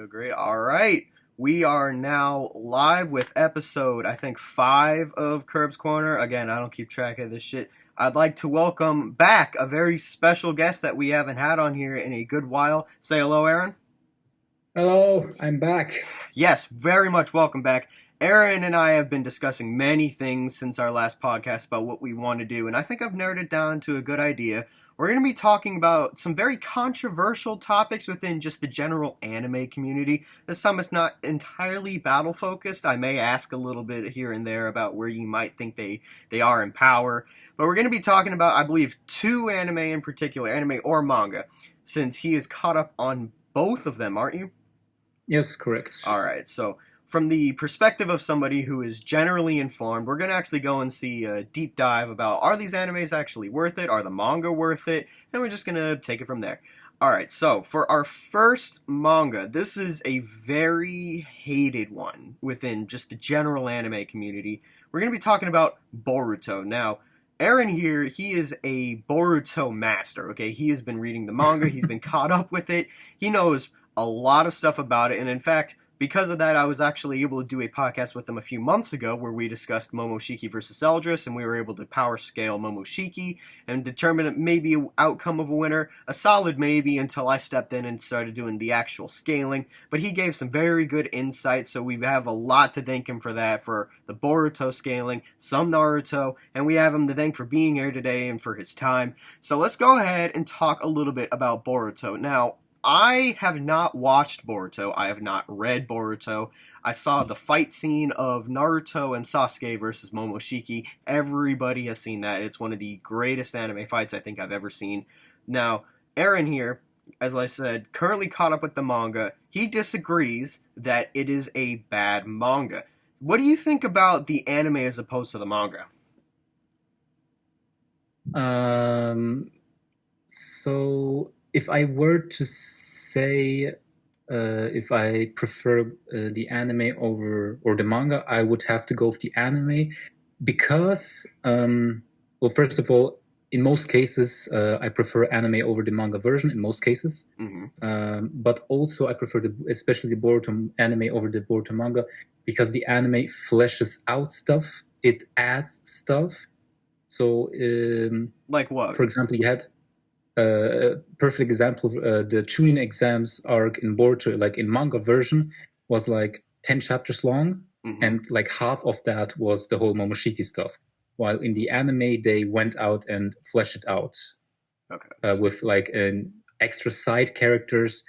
agree. All right. We are now live with episode, I think, 5 of Kerb's Corner. Again, I don't keep track of this shit. I'd like to welcome back a very special guest that we haven't had on here in a good while. Say hello, Aaron. Hello, I'm back. Yes, very much welcome back. Aaron and I have been discussing many things since our last podcast about what we want to do, and I think I've narrowed it down to a good idea. We're going to be talking about some very controversial topics within just the general anime community. This time it's not entirely battle-focused. I may ask a little bit here and there about where you might think they are in power. But we're going to be talking about, I believe, 2 anime in particular, anime or manga, since he is caught up on both of them, aren't you? Yes, correct. All right, so from the perspective of somebody who is generally informed, we're going to actually go and see a deep dive about, are these animes actually worth it? Are the manga worth it? And we're just going to take it from there. All right, so for our first manga, this is a very hated one within just the general anime community. We're going to be talking about Boruto. Now, Aaron here, he is a Boruto master, okay? He has been reading the manga. He's been caught up with it. He knows a lot of stuff about it, and in fact, because of that, I was actually able to do a podcast with him a few months ago where we discussed Momoshiki versus Eldris, and we were able to power scale Momoshiki and determine maybe an outcome of a winner, a solid maybe, until I stepped in and started doing the actual scaling. But he gave some very good insights, so we have a lot to thank him for that, for the Boruto scaling, some Naruto, and we have him to thank for being here today and for his time. So let's go ahead and talk a little bit about Boruto. Now, I have not watched Boruto. I have not read Boruto. I saw the fight scene of Naruto and Sasuke versus Momoshiki. Everybody has seen that. It's one of the greatest anime fights I think I've ever seen. Now, Aaron here, as I said, currently caught up with the manga. He disagrees that it is a bad manga. What do you think about the anime as opposed to the manga? So if I were to say if I prefer the anime over or the manga, I would have to go with the anime because, well, first of all, in most cases, I prefer anime over the manga version. In most cases, but also I prefer especially the Boruto anime over the Boruto manga because the anime fleshes out stuff. It adds stuff. So, like what? For example, you had a perfect example of the Chunin exams arc in Boruto, like in manga version, was like 10 chapters long, and like half of that was the whole Momoshiki stuff. While in the anime, they went out and fleshed it out with like an extra side characters,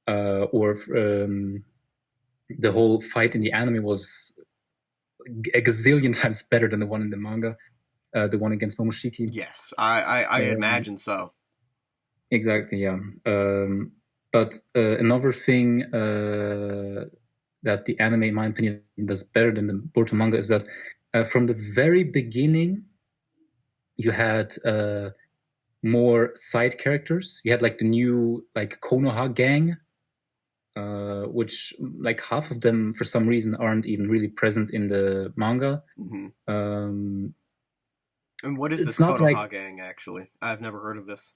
or the whole fight in the anime was a gazillion times better than the one in the manga, the one against Momoshiki. Yes, I imagine so. Exactly, yeah. But another thing that the anime, in my opinion, does better than the Boruto manga is that from the very beginning, you had more side characters. You had like the new like Konoha gang, which like half of them for some reason aren't even really present in the manga. And what is this Konoha gang actually? I've never heard of this.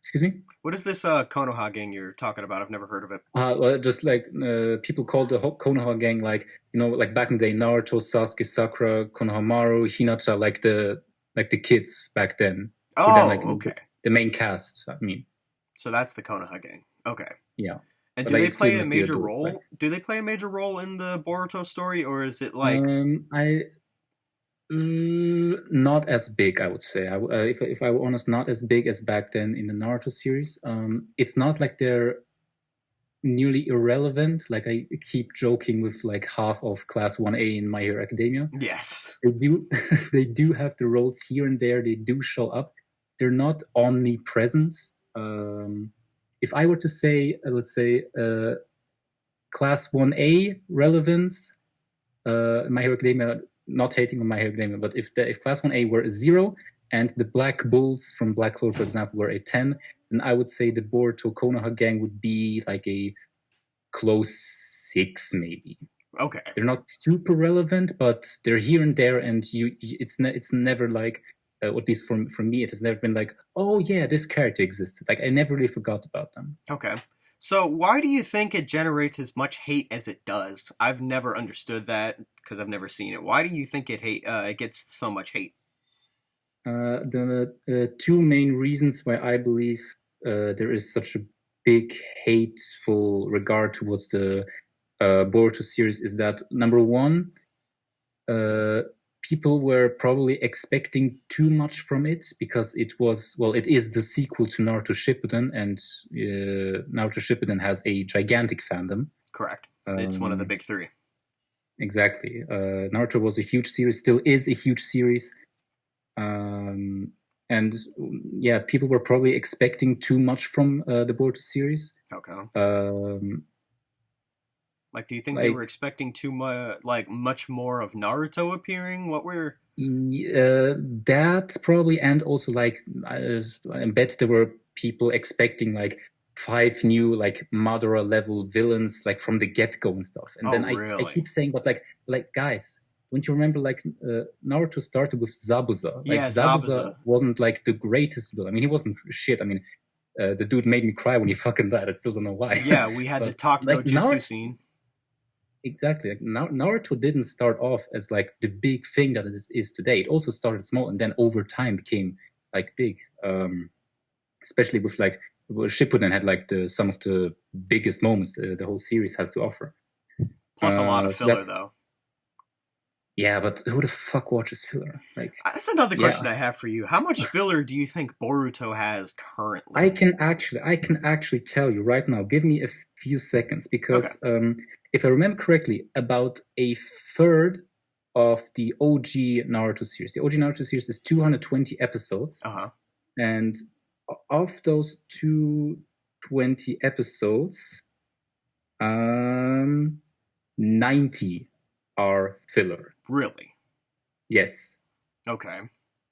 Excuse me? What is this Konoha gang you're talking about? I've never heard of it. Well, just like people called the Konoha gang, like, you know, like back in the day, Naruto, Sasuke, Sakura, Konohamaru, Hinata, like the kids back then. Oh, then, like, okay. The main cast, I mean. So that's the Konoha gang. Okay. Yeah. And do they play a major role? Like, do they play a major role in the Boruto story, or is it like? Not as big, I would say. If I were honest, not as big as back then in the Naruto series. It's not like they're nearly irrelevant. Like I keep joking with like half of Class 1A in My Hero Academia. Yes, they do have the roles here and there. They do show up. They're not omnipresent. If I were to say, let's say, Class 1A relevance, My Hero Academia. Not hating on My Hero Academia, but if Class 1A were a 0 and the Black Bulls from Black Clover, for example, were a 10, then I would say the Boruto Konoha gang would be like a close 6, maybe. Okay. They're not super relevant, but they're here and there, and it's never like, at least for me, it has never been like, oh yeah, this character existed. Like I never really forgot about them. Okay. So why do you think it generates as much hate as it does? I've never understood that because I've never seen it. Why do you think it gets so much hate? The two main reasons why I believe there is such a big hateful regard towards the Boruto series is that number one, uh, people were probably expecting too much from it because it is the sequel to Naruto Shippuden, and Naruto Shippuden has a gigantic fandom. Correct. It's one of the big three. Exactly. Naruto was a huge series, still is a huge series. And yeah, people were probably expecting too much from the Boruto series. Okay. Like, do you think they were expecting too much, much more of Naruto appearing? What were that probably, and also I bet there were people expecting like 5 new like Madara level villains like from the get go and stuff. And then really? I keep saying, but like guys, don't you remember Naruto started with Zabuza? Yeah, Zabuza wasn't like the greatest villain. I mean, he wasn't shit. I mean, the dude made me cry when he fucking died. I still don't know why. Yeah, we had the talk no jutsu scene. Exactly. Like, Naruto didn't start off as like the big thing that it is today. It also started small and then over time became like big. Especially with like Shippuden had like some of the biggest moments the whole series has to offer. Plus a lot of filler though. Yeah, but who the fuck watches filler? Like, that's another question I have for you. How much filler do you think Boruto has currently? I can actually tell you right now. Give me a few seconds because if I remember correctly, about a third of the OG Naruto series. The OG Naruto series is 220 episodes. And of those 220 episodes, 90 are filler. Really? Yes. Okay.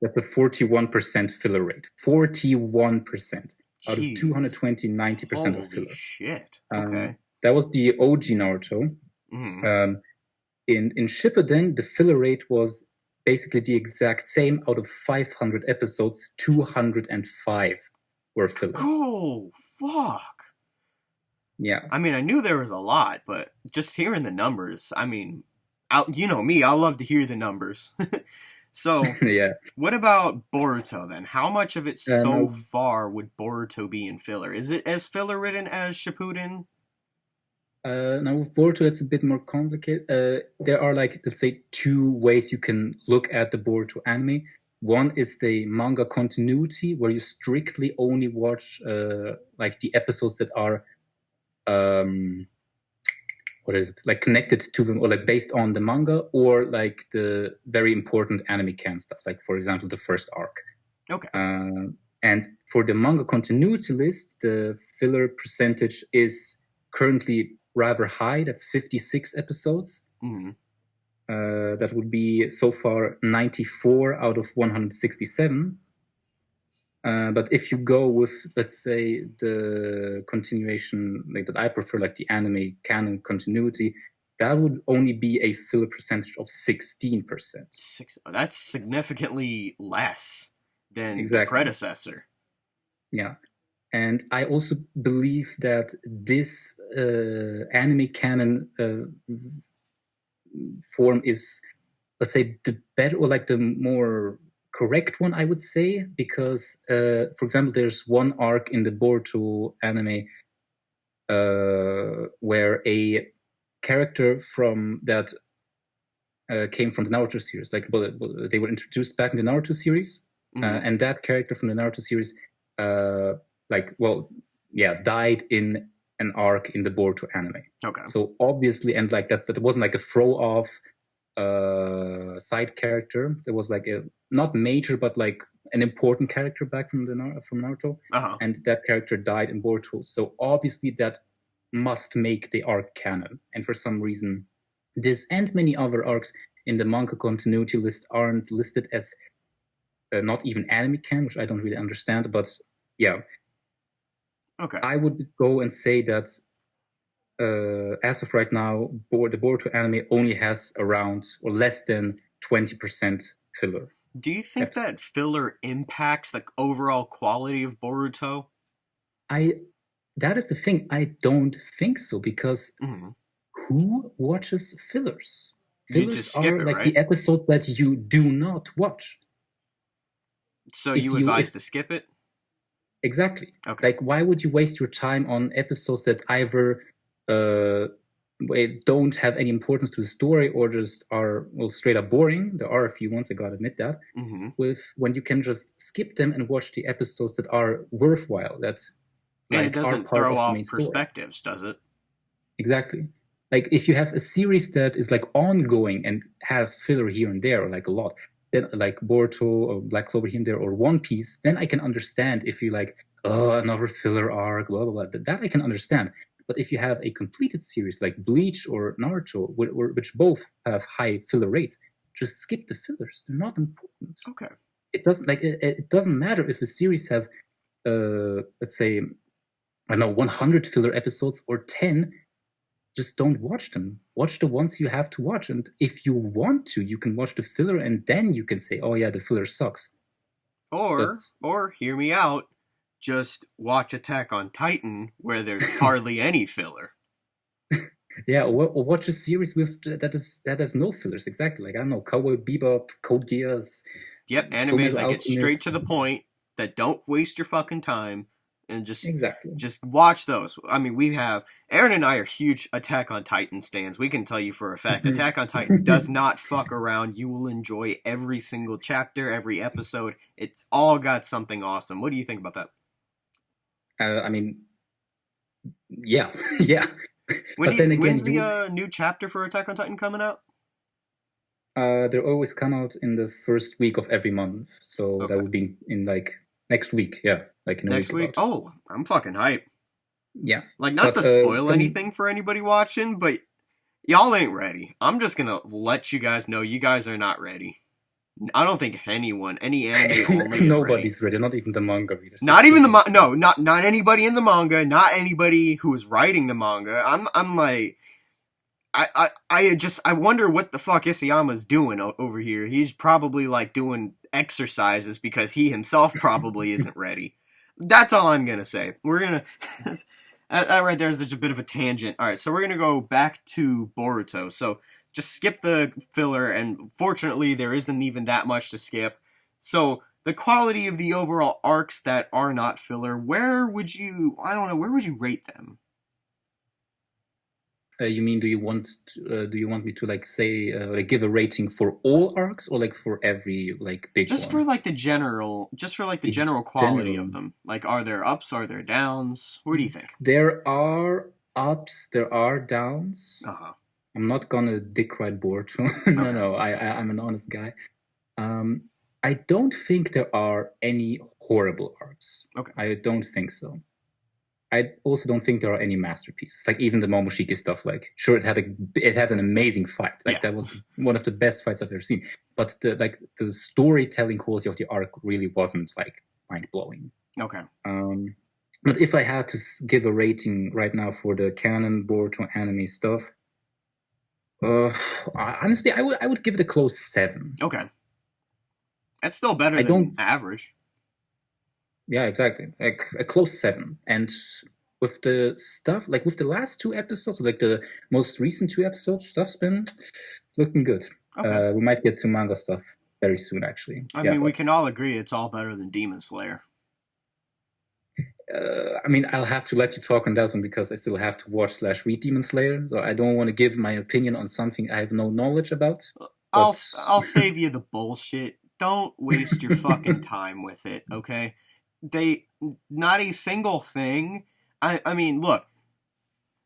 That's a 41% filler rate. 41%. Out of 220, 90% of filler. Shit. Okay. That was the OG Naruto. Mm-hmm. In Shippuden, the filler rate was basically the exact same. Out of 500 episodes, 205 were filler. Oh, fuck. Yeah. I mean, I knew there was a lot, but just hearing the numbers, I mean, you know me, I love to hear the numbers. So, yeah. What about Boruto then? How much of it so far would Boruto be in filler? Is it as filler ridden as Shippuden? Now with Boruto, it's a bit more complicated. There are let's say 2 ways you can look at the Boruto anime. One is the manga continuity, where you strictly only watch the episodes that are connected to them, or based on the manga, or the very important anime canon stuff, for example the first arc. Okay. And for the manga continuity list, the filler percentage is currently rather high. That's 56 episodes. Mm-hmm. That would be so far 94 out of 167. But if you go with, let's say, the continuation that I prefer, the anime canon continuity, that would only be a filler percentage of 16%. That's significantly less than the predecessor. Yeah. And I also believe that this anime canon form is, let's say, the better, or the more correct one, I would say, because, for example, there's one arc in the Boruto anime where a character from that came from the Naruto series, they were introduced back in the Naruto series, and that character from the Naruto series, died in an arc in the Boruto anime. Okay. So obviously, and that wasn't a throw off side character. There was a not major, but an important character back from Naruto, and that character died in Boruto. So obviously that must make the arc canon. And for some reason, this and many other arcs in the manga continuity list aren't listed as not even anime canon, which I don't really understand. But yeah, okay, I would go and say that as of right now, the Boruto anime only has around or less than 20% filler. Do you think that filler impacts the overall quality of Boruto? I that is the thing. I don't think so, because Hmm. who watches fillers? You Fillers just skip are it, like right? the episode that you do not watch. So If you you advise if to skip it? Exactly. Okay. Like, why would you waste your time on episodes that either uh, don't have any importance to the story, or just are, well, straight up boring? There are a few ones, I gotta admit that. Hmm. With when you can just skip them and watch the episodes that are worthwhile, that And it like are doesn't part throw of the off main story. perspectives, does it? Exactly. Like, if you have a series that is like ongoing and has filler here and there, or like a lot, then like Boruto or Black Clover here and there, or One Piece, then I can understand if you like, oh, another filler arc, blah blah blah. That I can understand. But if you have a completed series like Bleach or Naruto, which both have high filler rates, just skip the fillers. They're not important. Okay. It doesn't like it doesn't matter if a series has, let's say, I don't know, 100 filler episodes or 10. Just don't watch them. Watch the ones you have to watch. And if you want to, you can watch the filler, and then you can say, oh yeah, the filler sucks. But Or hear me out, just watch Attack on Titan where there's hardly any filler. yeah, or watch a series with that has no fillers. Exactly. Like, I don't know, Cowboy Bebop, Code Geass, Yep, Full animes Metal that get straight to Alchemist. the point, that don't waste your fucking time, and Exactly. just watch those. I mean, we have Aaron and I are huge Attack on Titan stands. We can tell you for a fact, Attack on Titan does not fuck around. You will enjoy every single chapter, every episode. It's all got something awesome. What do you think about that? I mean, yeah, yeah. But then again, When's the new chapter for Attack on Titan coming out? they always come out in the first week of every month, so that Okay, would be in like next week. Yeah, like in a next week week. about. Oh, I'm fucking hype. Yeah, Like, not but to spoil coming. anything for anybody watching, but y'all ain't ready. I'm just gonna let you guys know you guys are not ready. I don't think any anime only is ready. Nobody's ready, not even the manga readers. Not even the no, not anybody in the manga, not anybody who is writing the manga. I'm like, I wonder what the fuck Isayama's doing over here. He's probably like doing exercises because he himself probably isn't ready. That's all I'm gonna say. We're gonna. Right there's such a bit of a tangent. All right, so we're gonna go back to Boruto. So just skip the filler, and fortunately, there isn't even that much to skip. So the quality of the overall arcs that are not filler, where would you? I don't know. Where would you rate them? You mean, do you want me to like say like give a rating for all arcs, or like for every like big Just for one? like the general, In quality general, of them. Like, are there ups? Are there downs? What do you think? there are ups, there are downs. Uh huh. I'm not gonna dick ride Boruto. No, Okay. no, I'm an honest guy. Um, I don't think there are any horrible arcs. Okay. I don't think so. I also don't think there are any masterpieces. Like, even the Momoshiki stuff, like, sure, it had an amazing fight. Like, Yeah. that was one of the best fights I've ever seen. But the storytelling quality of the arc really wasn't like mind blowing. Okay. But if I had to give a rating right now for the canon Boruto anime stuff, honestly, I would give it a close 7. Okay. That's still better I than don't. average. Yeah, exactly. Like a close 7. And with the stuff, like with the last 2 episodes, like the most recent 2 episodes, stuff's been looking good. Okay. We might get to manga stuff very soon, actually. I Yeah, mean, we but can all agree it's all better than Demon Slayer. I mean, I'll have to let you talk on that one, because I still have to watch / read Demon Slayer. So I don't want to give my opinion on something I have no knowledge about. I'll But I'll save you the bullshit. Don't waste your fucking time with it, okay? They not a single thing. I mean, look,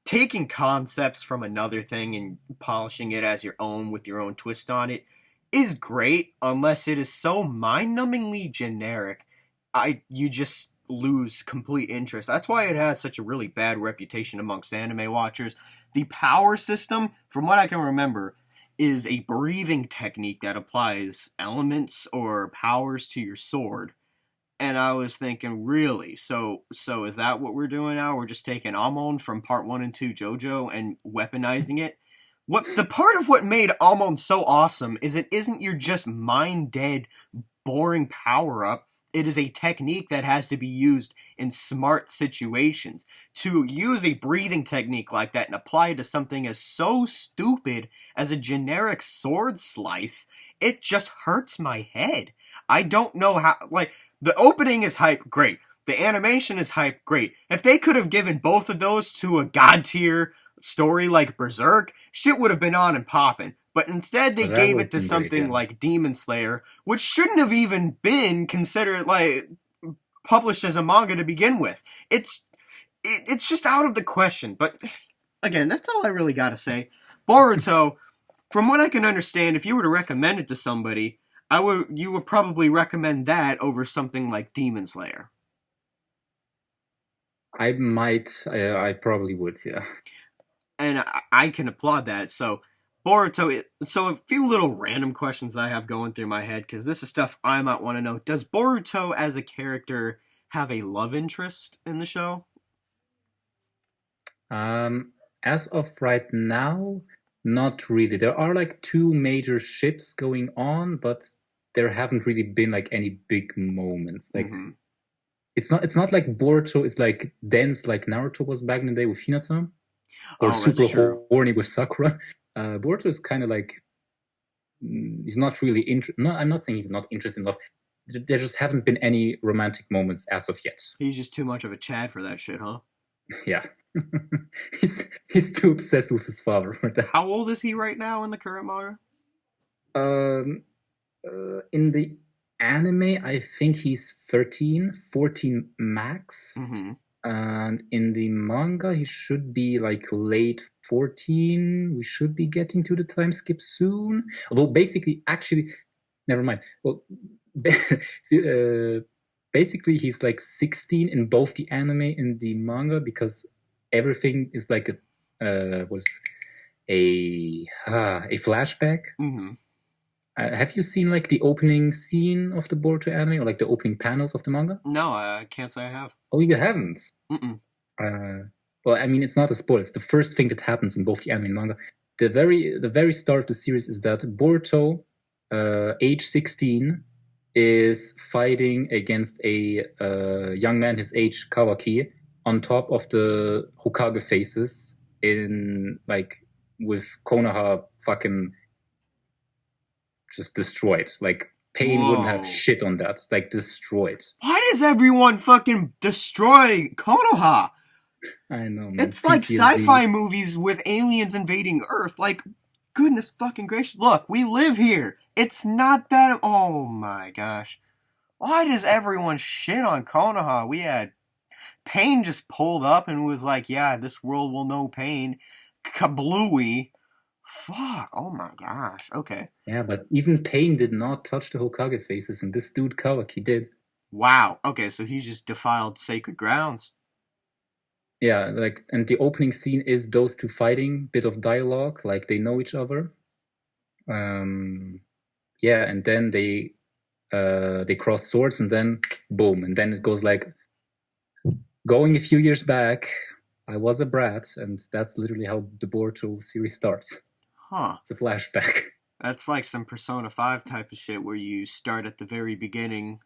taking concepts from another thing and polishing it as your own with your own twist on it is great, unless it is so mind-numbingly generic. You just lose complete interest. That's why it has such a really bad reputation amongst anime watchers. The power system, from what I can remember, is a breathing technique that applies elements or powers to your sword. And I was thinking, really? So is that what we're doing now? We're just taking Almond from part 1 and 2 JoJo and weaponizing it? What the part of what made Almond so awesome is it isn't your just mind dead boring power up. it is a technique that has to be used in smart situations. To use a breathing technique like that and apply it to something as so stupid as a generic sword slice, it just hurts my head. I don't know how, like, the opening is hype, great. The animation is hype, great. If they could have given both of those to a god tier story like Berserk, shit would have been on and popping. But instead, they That gave would it have to been great, something yeah. like Demon Slayer, which shouldn't have even been considered like published as a manga to begin with. It's just out of the question. But again, that's all I really got to say. Boruto, from what I can understand, if you were to recommend it to somebody, you would probably recommend that over something like Demon Slayer. I probably would, yeah. And I can applaud that. So Boruto. So a few little random questions that I have going through my head because this is stuff I might want to know. Does Boruto as a character have a love interest in the show? As of right now, not really. There are like two major ships going on, but there haven't really been like any big moments. Like Mm-hmm. it's not like Boruto is like dense like Naruto was back in the day with Hinata, or Oh, that's super true. horny with Sakura. Boruto is kind of like he's not really No, I'm not saying he's not interested in love. There just haven't been any romantic moments as of yet. He's just too much of a Chad for that shit, huh? Yeah, he's too obsessed with his father for that. How old is he right now in the current manga? Um, in the anime, I think he's 13, 14 max. Mm-hmm. And in the manga, he should be like late 14. We should be getting to the time skip soon. Although basically, actually, never mind. Well, basically, he's like 16 in both the anime and the manga because everything is like was a flashback. Mm-hmm. Have you seen like the opening scene of the Boruto anime or like the opening panels of the manga? No, I can't say I have. Oh, you haven't? Mm-mm. Well, I mean, it's not a spoiler. It's the first thing that happens in both the anime and manga. The very start of the series is that Boruto, age 16, is fighting against a young man his age, Kawaki, on top of the Hokage faces in like with Konoha fucking just destroyed. Like Pain wouldn't have Whoa. shit on that. Like destroyed. Why does everyone fucking destroy Konoha? I know, man. It's like PTSD. sci-fi movies with aliens invading Earth. Like, goodness fucking gracious. Look, we live here. It's not that... Oh my gosh. Why does everyone shit on Konoha? We had... Pain just pulled up and was like, yeah, this world will know pain. Kablooey. Fuck. Oh my gosh. Okay. Yeah, but even Pain did not touch the Hokage faces, and this dude Kawaki did. Wow. Okay, so he just defiled sacred grounds. Yeah, like, and the opening scene is those two fighting, bit of dialogue, like they know each other. Yeah, and then they cross swords, and then boom, and then it goes like going a few years back. I was a brat, and that's literally how the Boruto series starts. Huh. It's a flashback. That's like some Persona 5 type of shit where you start at the very beginning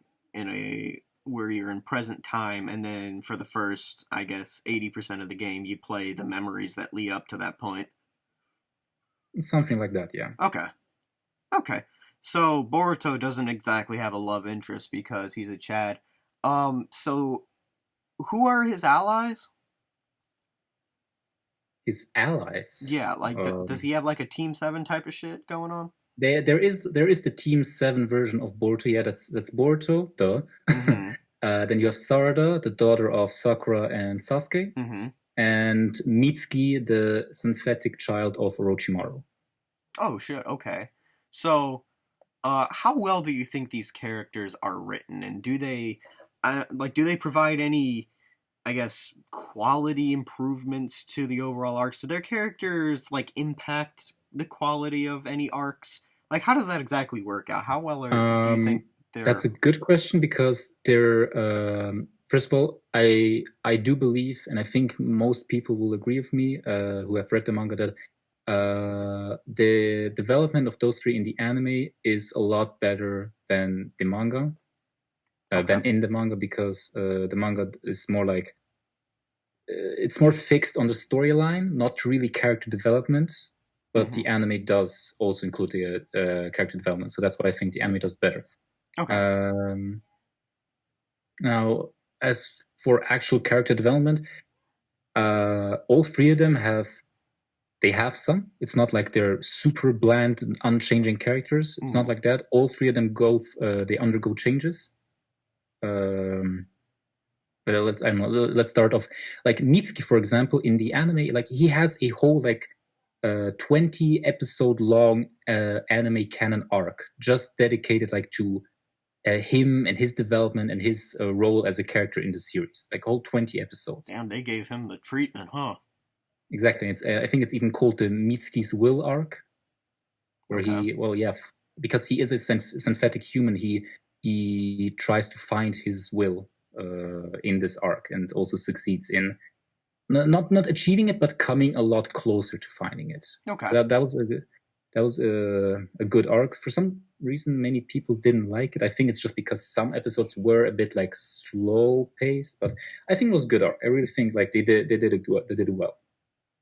where you're in present time, and then for the first, I guess, 80% of the game, you play the memories that lead up to that point. Something like that, yeah. Okay. So Boruto doesn't exactly have a love interest because he's a Chad. So who are his allies? His allies. Yeah, like does he have like a Team 7 type of shit going on? There is the Team 7 version of Boruto. Yeah, that's Boruto, duh. Mm-hmm. Then you have Sarada, the daughter of Sakura and Sasuke, Mm-hmm. and Mitsuki, the synthetic child of Orochimaru. Oh shit. Okay. So, how well do you think these characters are written, and do they provide any, I guess, quality improvements to the overall arcs? Do their characters like impact the quality of any arcs? Like, how does that exactly work out? How well do you think they're... That's a good question because they're first of all, I do believe, and I think most people will agree with me who have read the manga, that the development of those three in the anime is a lot better than the manga. than in the manga, because the manga is more like it's more fixed on the storyline, not really character development. But the anime does also include the character development, so that's why I think the anime does better. Okay. Now, as for actual character development, all three of them have some. It's not like they're super bland and unchanging characters. It's not like that. All three of them they undergo changes. But let's start off. Like Mitsuki, for example, in the anime, like he has a whole 20 episode long anime canon arc just dedicated like to him and his development and his role as a character in the series, like whole 20 episodes. Damn, they gave him the treatment, huh? Exactly. It's I think it's even called the Mitsuki's Will arc, where because he is a synthetic human, he tries to find his will in this arc, and also succeeds in not achieving it, but coming a lot closer to finding it. Okay. That was a good arc. For some reason, many people didn't like it. I think it's just because some episodes were a bit like slow paced, but I think it was good arc. I really think like they did it well.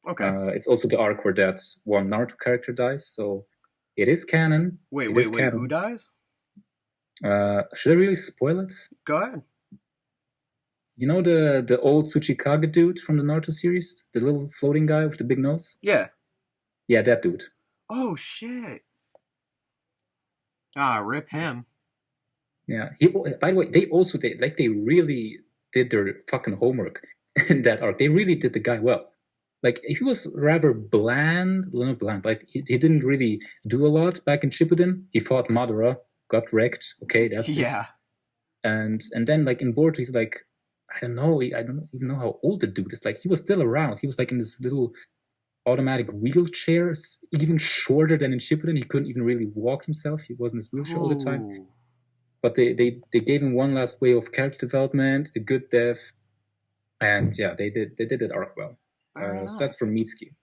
Okay. It's also the arc where that one Naruto character dies, so it is canon. Wait, who dies? Should I really spoil it? Go ahead. You know the old Tsuchikage dude from the Naruto series? The little floating guy with the big nose? Yeah. Yeah, that dude. Oh, shit. Rip him. Yeah. By the way, they really did their fucking homework in that arc. They really did the guy well. Like, he was rather bland, like he didn't really do a lot back in Shippuden. He fought Madara, got wrecked. Okay, that's it. And then like in Boruto, he's like, I don't even know how old the dude is. Like, he was still around. He was like in this little automatic wheelchair, even shorter than in Shippuden. He couldn't even really walk himself. He was in his wheelchair all the time. But they gave him one last way of character development, a good death, and yeah, they did it arc well. So that's for Mitsuki.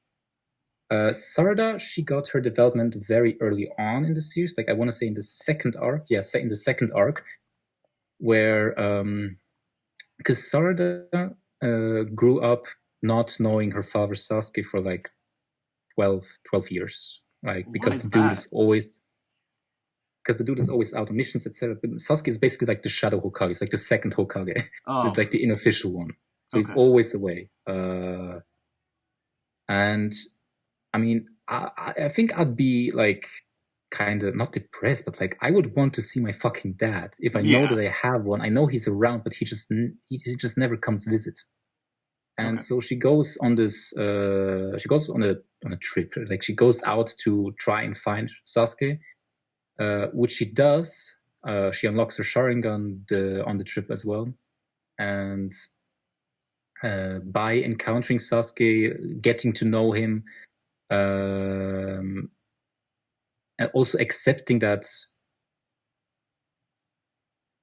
Sarada, she got her development very early on in the series. Like, I want to say in the second arc. Yeah, in the second arc, where because Sarada grew up not knowing her father Sasuke for like 12 years. Like, because the dude is always out on missions, etc. But Sasuke is basically like the shadow Hokage. It's like the second Hokage, like the unofficial one. So he's always away. And I mean, I think I'd be like kind of not depressed, but like I would want to see my fucking dad if I know that I have one. I know he's around, but he just never comes visit. And so she goes on this. She goes on a trip. Like, she goes out to try and find Sasuke, which she does. She unlocks her Sharingan on the trip as well, and by encountering Sasuke, getting to know him, and also accepting that.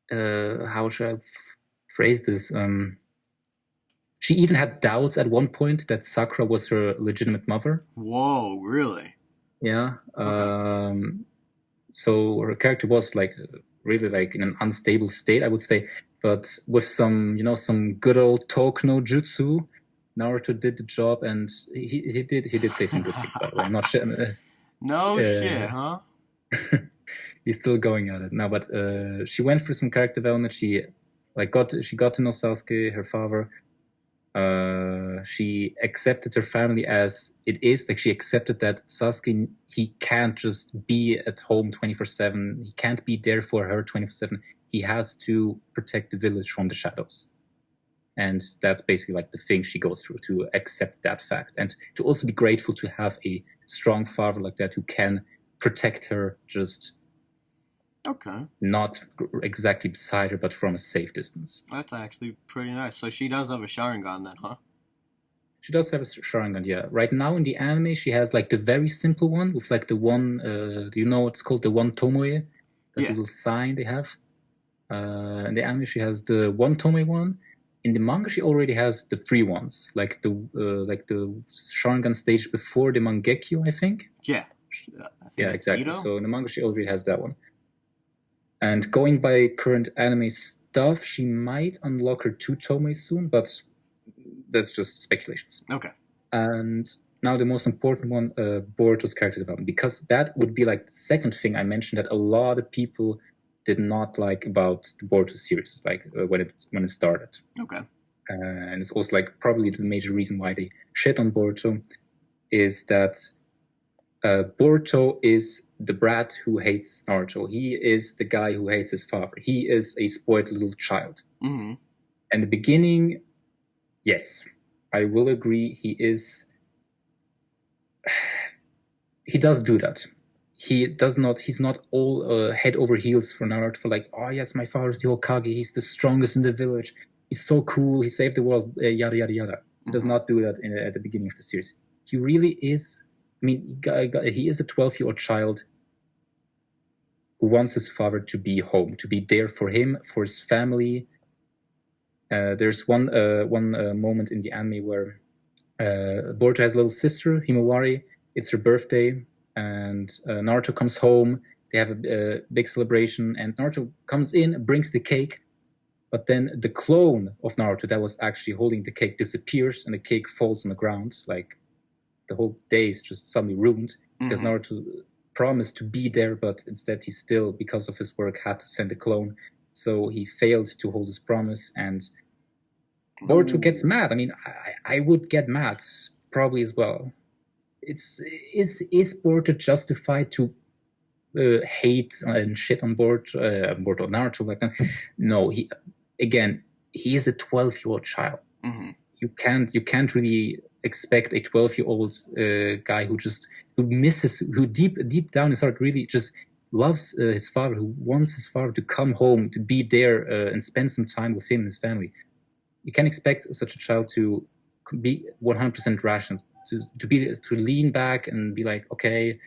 How should I phrase this? She even had doubts at one point that Sakura was her legitimate mother. Whoa, really? Yeah. So her character was like really like in an unstable state, I would say. But with some good old Toku no Jutsu, Naruto did the job, and he did say some good things. By the way, I'm not sure. Shit, huh? He's still going at it now, but she went through some character development. She got to know Sasuke, her father. She accepted her family as it is. Like, she accepted that Sasuke, he can't just be at home 24/7. He can't be there for her 24/7. He has to protect the village from the shadows. And that's basically like the thing she goes through, to accept that fact, and to also be grateful to have a strong father like that who can protect her, just not exactly beside her, but from a safe distance. That's actually pretty nice. So she does have a Sharingan then, huh? She does have a Sharingan, yeah. Right now in the anime, she has like the very simple one with like the one, it's called the one Tomoe, that little sign they have. In the anime, she has the one Tomoe one. In the manga, she already has the 3 ones, like the Sharingan stage before the Mangekyo, I think. Yeah. Yeah, exactly. So in the manga, she already has that one. And going by current anime stuff, she might unlock her 2 tomes soon, but that's just speculations. Okay. And now the most important one, Boruto's character development, because that would be like the second thing I mentioned that a lot of people did not like about the Boruto series, like when it started. Okay. And it's also like probably the major reason why they shit on Boruto is that Boruto is the brat who hates Naruto. He is the guy who hates his father. He is a spoiled little child. Mm-hmm. In the beginning, yes, I will agree. He is. He does do that. He does not. He's not all head over heels for Naruto. For like, oh yes, my father's the Hokage. He's the strongest in the village. He's so cool. He saved the world. Yada yada yada. He does not do that at the beginning of the series. He really is. I mean, he is a 12-year-old child who wants his father to be home, to be there for him, for his family. There's one moment in the anime where Boruto has a little sister, Himawari. It's her birthday, and Naruto comes home. They have a big celebration, and Naruto comes in, brings the cake, but then the clone of Naruto that was actually holding the cake disappears, and the cake falls on the ground. Like, the whole day is just suddenly ruined because Naruto promised to be there, but instead he still, because of his work, had to send a clone. So he failed to hold his promise, and Boruto gets mad. I mean, I would get mad probably as well. Is Boruto justified to hate and shit on Boruto Naruto? Like, no, he is a 12-year-old child. You can't really expect a 12-year-old guy who deep down his heart really just loves his father, who wants his father to come home, to be there and spend some time with him and his family. You can't expect such a child to be 100% rational, to lean back and be like, okay,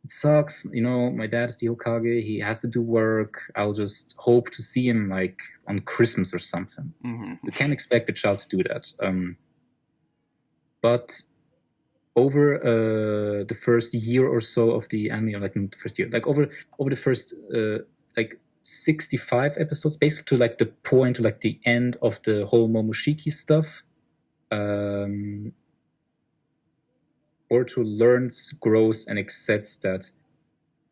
it sucks, my dad's the Hokage, he has to do work, I'll just hope to see him like on Christmas or something. You can't expect a child to do that. But over the first year or so of the anime, or like not the first year, like over the first like 65 episodes, basically to like the point, to like the end of the whole Momoshiki stuff, Boruto learns, grows, and accepts that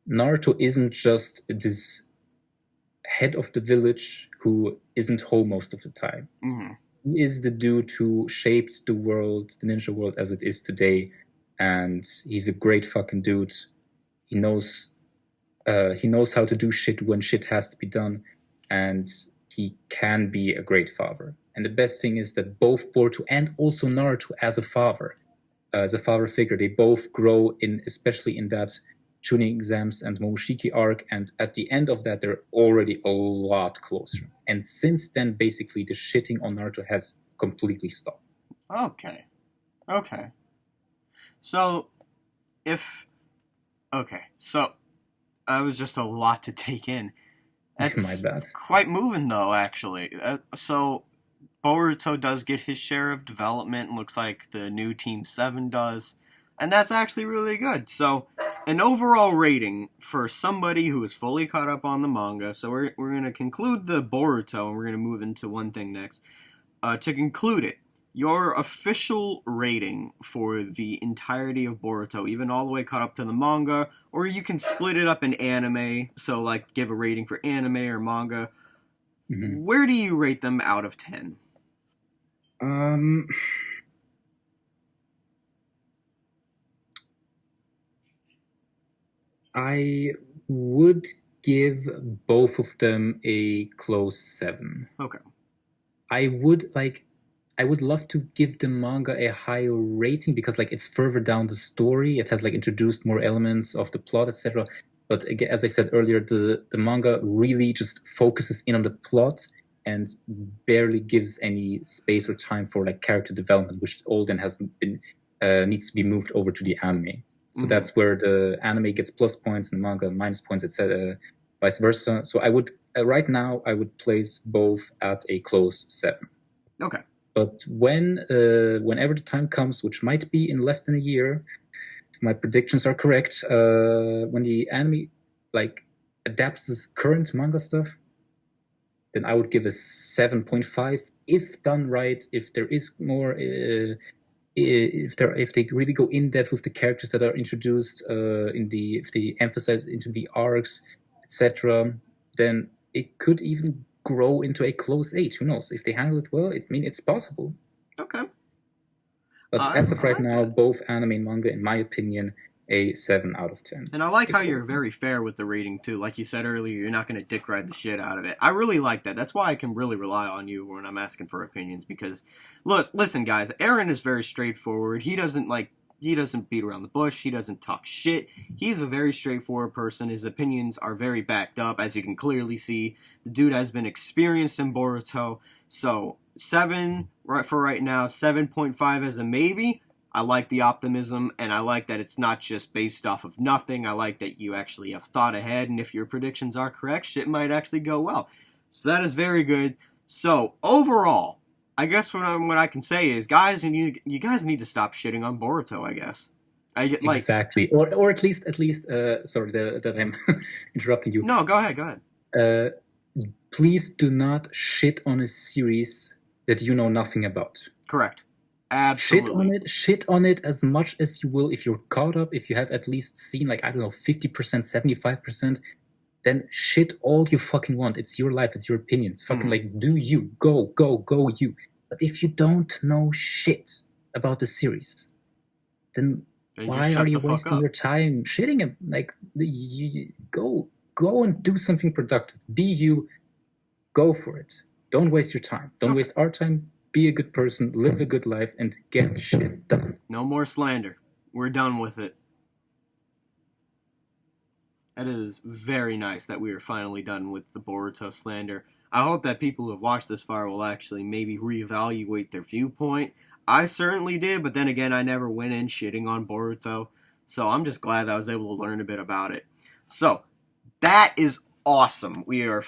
Naruto isn't just this head of the village who isn't home most of the time. He is the dude who shaped the world, the ninja world as it is today, and he's a great fucking dude. He knows how to do shit when shit has to be done, and he can be a great father. And the best thing is that both Boruto and also Naruto as a father figure, they both grow especially in that Chunin exams and Momoshiki arc, and at the end of that, they're already a lot closer. And since then, basically, the shitting on Naruto has completely stopped. Okay. So, I was just a lot to take in. That's My bad. Quite moving, though, actually. So, Boruto does get his share of development, looks like the new Team 7 does, and that's actually really good. So, an overall rating for somebody who is fully caught up on the manga, so we're going to conclude the Boruto, and we're going to move into one thing next. To conclude it, your official rating for the entirety of Boruto, even all the way caught up to the manga, or you can split it up in anime, so like give a rating for anime or manga. Where do you rate them out of 10? I would give both of them a close 7. Okay. I would love to give the manga a higher rating because like it's further down the story. It has like introduced more elements of the plot, etc. But again, as I said earlier, the manga really just focuses in on the plot and barely gives any space or time for like character development, which all then has been needs to be moved over to the anime. So that's where the anime gets plus points and the manga minus points, etc. Vice versa. So I would right now I would place both at a close 7. Okay. But whenever the time comes, which might be in less than a year, if my predictions are correct, when the anime like adapts this current manga stuff, then I would give a 7.5 if done right. If there is more, if they really go in depth with the characters that are introduced if they emphasize into the arcs, etc., then it could even grow into a close 8. Who knows? If they handle it well, it's possible. Okay. But as of right now, both anime and manga, in my opinion, a 7 out of 10. And I like how you're very fair with the rating, too. Like you said earlier, you're not going to dick ride the shit out of it. I really like that. That's why I can really rely on you when I'm asking for opinions. Because, listen, guys, Aaron is very straightforward. He doesn't beat around the bush. He doesn't talk shit. He's a very straightforward person. His opinions are very backed up, as you can clearly see. The dude has been experienced in Boruto. So, 7 for right now, 7.5 as a maybe. I like the optimism, and I like that it's not just based off of nothing. I like that you actually have thought ahead, and if your predictions are correct, shit might actually go well. So that is very good. So, overall, I guess what I can say is, guys, you guys need to stop shitting on Boruto, I guess. Exactly. Or at least, sorry that I'm interrupting you. No, go ahead. Please do not shit on a series that you know nothing about. Correct. Absolutely. Shit on it as much as you will. If you're caught up, if you have at least seen 50%, 75%, then shit all you fucking want. It's your life, it's your opinion. It's fucking do you. Go you. But if you don't know shit about the series, then why are you wasting your time shitting? You go and do something productive. Be you. Go for it. Don't waste your time. Don't waste our time. Be a good person, live a good life, and get shit done. No more slander. We're done with it. That is very nice that we are finally done with the Boruto slander. I hope that people who have watched this far will actually maybe reevaluate their viewpoint. I certainly did, but then again, I never went in shitting on Boruto. So I'm just glad that I was able to learn a bit about it. So, that is awesome. We are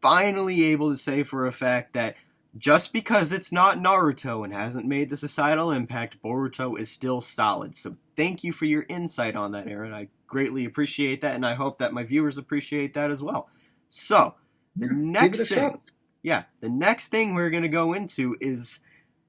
finally able to say for a fact that just because it's not Naruto and hasn't made the societal impact, Boruto is still solid. So thank you for your insight on that, Aaron. I greatly appreciate that, and I hope that my viewers appreciate that as well. So, the next thing we're going to go into is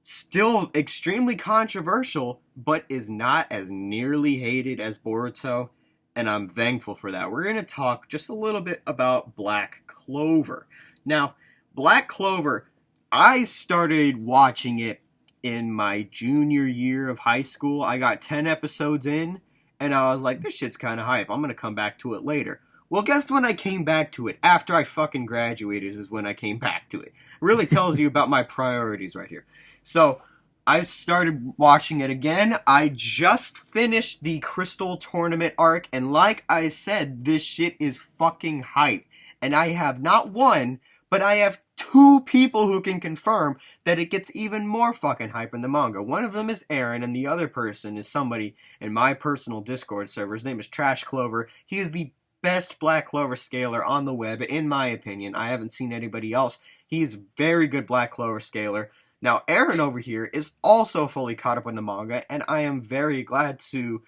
still extremely controversial, but is not as nearly hated as Boruto, and I'm thankful for that. We're going to talk just a little bit about Black Clover. Now, Black Clover, I started watching it in my junior year of high school. I got 10 episodes in, and I was like, this shit's kind of hype. I'm going to come back to it later. Well, guess when I came back to it? After I fucking graduated is when I came back to it. It really tells you about my priorities right here. So, I started watching it again. I just finished the Crystal Tournament arc, and like I said, this shit is fucking hype. And I have not one, but I have 2 people who can confirm that it gets even more fucking hype in the manga. One of them is Aaron, and the other person is somebody in my personal Discord server. His name is Trash Clover. He is the best Black Clover scaler on the web, in my opinion. I haven't seen anybody else. He's very good Black Clover scaler. Now, Aaron over here is also fully caught up in the manga, and I am very glad to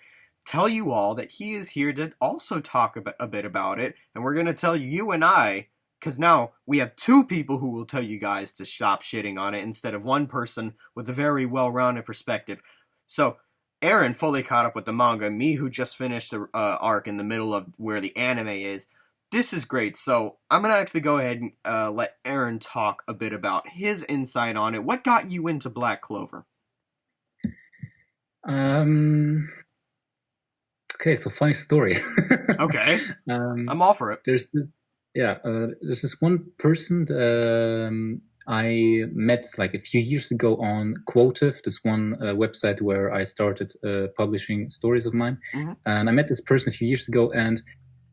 tell you all that he is here to also talk a bit about it, and we're going to tell you and I, because now we have 2 people who will tell you guys to stop shitting on it instead of one person with a very well-rounded perspective. So, Aaron fully caught up with the manga, me who just finished the arc in the middle of where the anime is. This is great, so I'm going to actually go ahead and let Aaron talk a bit about his insight on it. What got you into Black Clover? Okay, so funny story. Okay, I'm all for it. There's this one person I met a few years ago on Quotive, this one website where I started publishing stories of mine. Mm-hmm. And I met this person a few years ago, and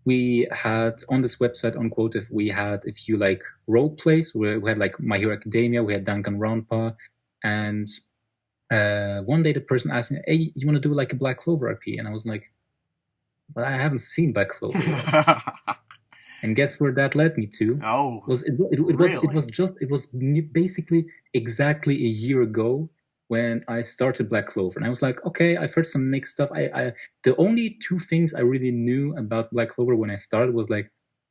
we had on this website on Quotive, we had a few role plays. We had My Hero Academia, we had Danganronpa, and one day the person asked me, "Hey, you want to do a Black Clover RP?" And I was like, "But I haven't seen Black Clover yet." And guess where that led me to? Oh, it was basically exactly a year ago when I started Black Clover, and I was like, okay, I've heard some mixed stuff. The only 2 things I really knew about Black Clover when I started was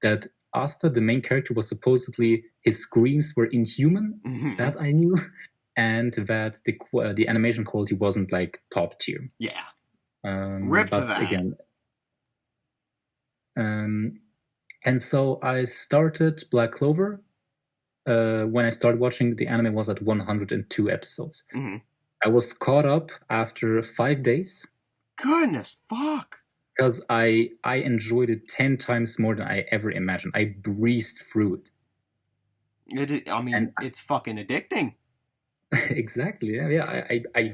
that Asta, the main character, was supposedly his screams were inhuman. Mm-hmm. That I knew, and that the animation quality wasn't like top tier. Yeah. Rip to that. Again, and so I started Black Clover. When I started watching, the anime was at 102 episodes. Mm-hmm. I was caught up after 5 days. Goodness, fuck. Because I enjoyed it 10 times more than I ever imagined. I breezed through it. It's fucking addicting. Exactly. Yeah. I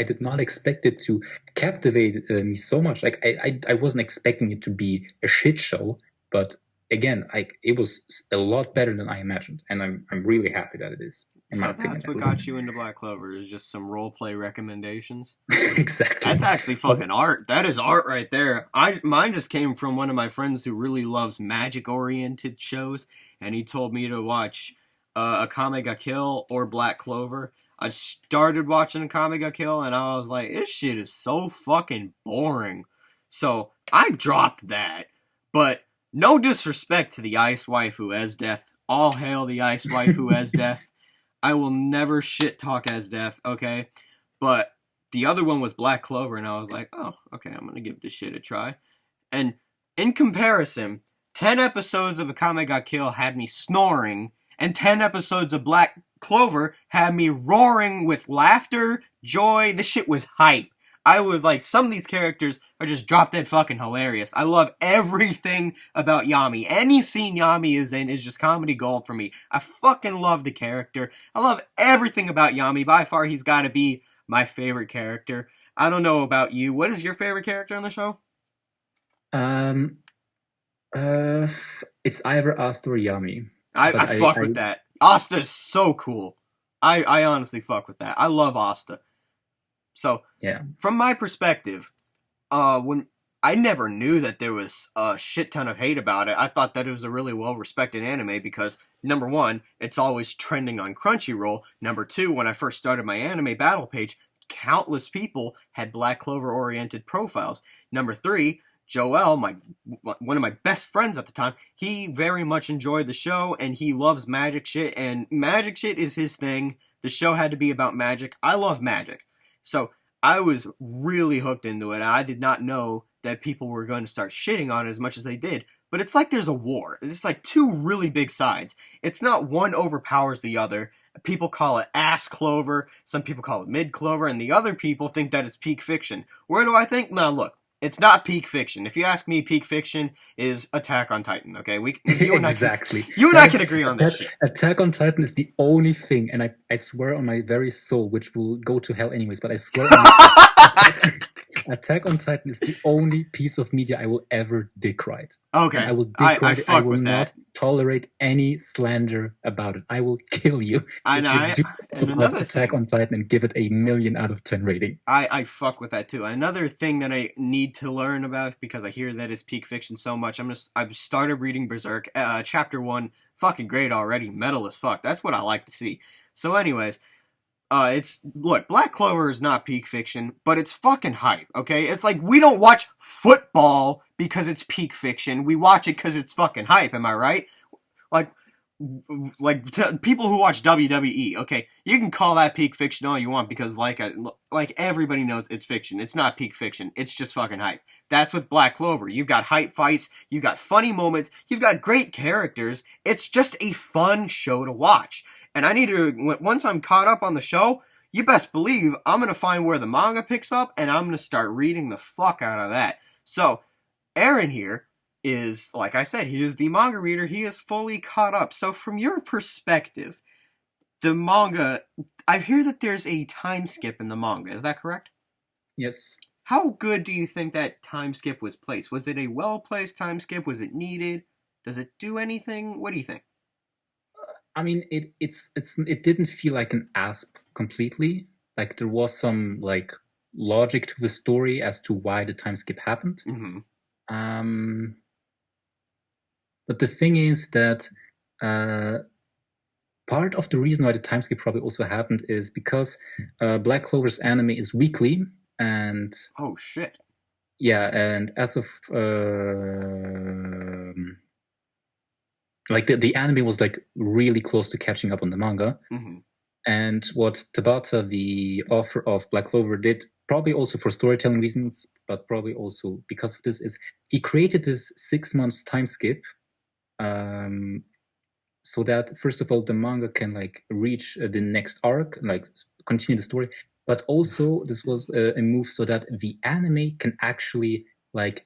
did not expect it to captivate me so much. Like I wasn't expecting it to be a shit show, but again, it was a lot better than I imagined, and I'm really happy that it is. So that's what got you into Black Clover, is just some role play recommendations. Exactly. That's actually fucking art. That is art right there. Mine just came from one of my friends who really loves magic oriented shows, and he told me to watch Akame ga Kill or Black Clover. I started watching Akame ga Kill, and I was like, this shit is so fucking boring. So I dropped that, but. No disrespect to the Ice Waifu Esdeath. All hail the Ice Waifu Esdeath. I will never shit talk Esdeath, okay? But the other one was Black Clover, and I was like, oh, okay, I'm gonna give this shit a try. And in comparison, 10 episodes of Akame ga Kill had me snoring, and 10 episodes of Black Clover had me roaring with laughter, joy. This shit was hype. I was like, some of these characters are just drop dead fucking hilarious. I love everything about Yami. Any scene Yami is in is just comedy gold for me. I fucking love the character. I love everything about Yami. By far, he's got to be my favorite character. I don't know about you. What is your favorite character on the show? It's either Asta or Yami. I fuck with that. Asta's so cool. I honestly fuck with that. I love Asta. So, yeah. From my perspective, when I never knew that there was a shit ton of hate about it, I thought that it was a really well-respected anime because, number one, it's always trending on Crunchyroll. Number two, when I first started my anime battle page, countless people had Black Clover-oriented profiles. Number three, Joel, one of my best friends at the time, he very much enjoyed the show, and he loves magic shit, and magic shit is his thing. The show had to be about magic. I love magic. So I was really hooked into it. I did not know that people were going to start shitting on it as much as they did. But it's like there's a war. It's like two really big sides. It's not one overpowers the other. People call it ass Clover. Some people call it mid Clover. And the other people think that it's peak fiction. Where do I think? Now look, it's not peak fiction. If you ask me, peak fiction is Attack on Titan. Okay, exactly. You and I can agree on this shit. Attack on Titan is the only thing, and I swear on my very soul, which will go to hell anyways, but I swear on Attack on Titan is the only piece of media I will ever decry. Okay, and I will decry it. I will not that. tolerate any slander about it. I will kill you. And another Attack on Titan and give it a 1,000,000 out of 10 rating. I fuck with that too. Another thing that I need to learn about, because I hear that is peak fiction so much, I've started reading Berserk. Chapter 1, fucking great already. Metal as fuck. That's what I like to see. So anyways, Black Clover is not peak fiction, but it's fucking hype, okay? It's like we don't watch football because it's peak fiction. We watch it because it's fucking hype, am I right? People who watch WWE, okay, you can call that peak fiction all you want because like everybody knows it's fiction. It's not peak fiction. It's just fucking hype. That's with Black Clover. You've got hype fights, you've got funny moments, you've got great characters. It's just a fun show to watch. And I need to, once I'm caught up on the show, you best believe I'm going to find where the manga picks up, and I'm going to start reading the fuck out of that. So, Aaron here is, like I said, he is the manga reader. He is fully caught up. So, from your perspective, the manga, I hear that there's a time skip in the manga. Is that correct? Yes. How good do you think that time skip was placed? Was it a well-placed time skip? Was it needed? Does it do anything? What do you think? I mean, it didn't feel like an asp completely. Like there was some like logic to the story as to why the time skip happened. Mm-hmm. But the thing is that part of the reason why the time skip probably also happened is because Black Clover's anime is weekly, and oh shit. Yeah, and as of like the anime was like really close to catching up on the manga. Mm-hmm. And what Tabata, the author of Black Clover, did, probably also for storytelling reasons, but probably also because of this, is he created this 6 months time skip, so that first of all the manga can like reach the next arc, like continue the story, but also this was a move so that the anime can actually like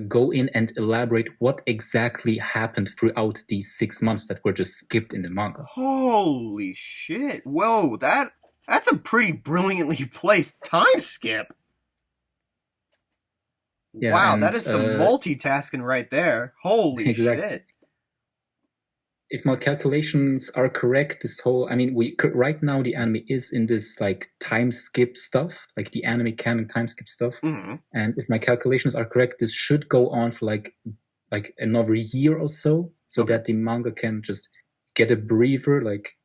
go in and elaborate what exactly happened throughout these 6 months that were just skipped in the manga. Holy shit! Whoa, that's a pretty brilliantly placed time skip. Yeah, Wow, and that is some multitasking right there. Holy exactly. shit! If my calculations are correct, this whole, I mean, right now the anime is in this like time skip stuff, like the anime canon time skip stuff. Mm-hmm. And if my calculations are correct, this should go on for like another year or so, so that the manga can just get a breather, like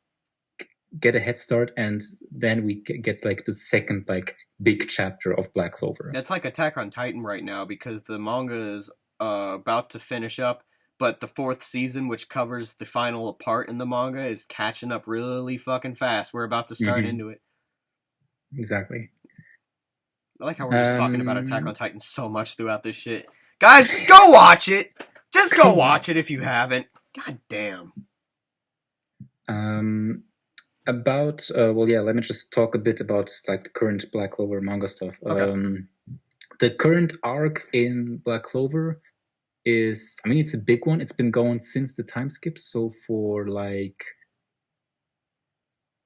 get a head start, and then we get like the second like big chapter of Black Clover. It's like Attack on Titan right now because the manga is about to finish up, but the 4th season, which covers the final part in the manga, is catching up really fucking fast. We're about to start into it. Exactly. I like how we're just talking about Attack on Titan so much throughout this shit. Guys, just go watch it! Just go watch it if you haven't. God damn. About let me just talk a bit about like the current Black Clover manga stuff. Okay. The current arc in Black Clover is, I mean, it's a big one. It's been going since the time skip, so for like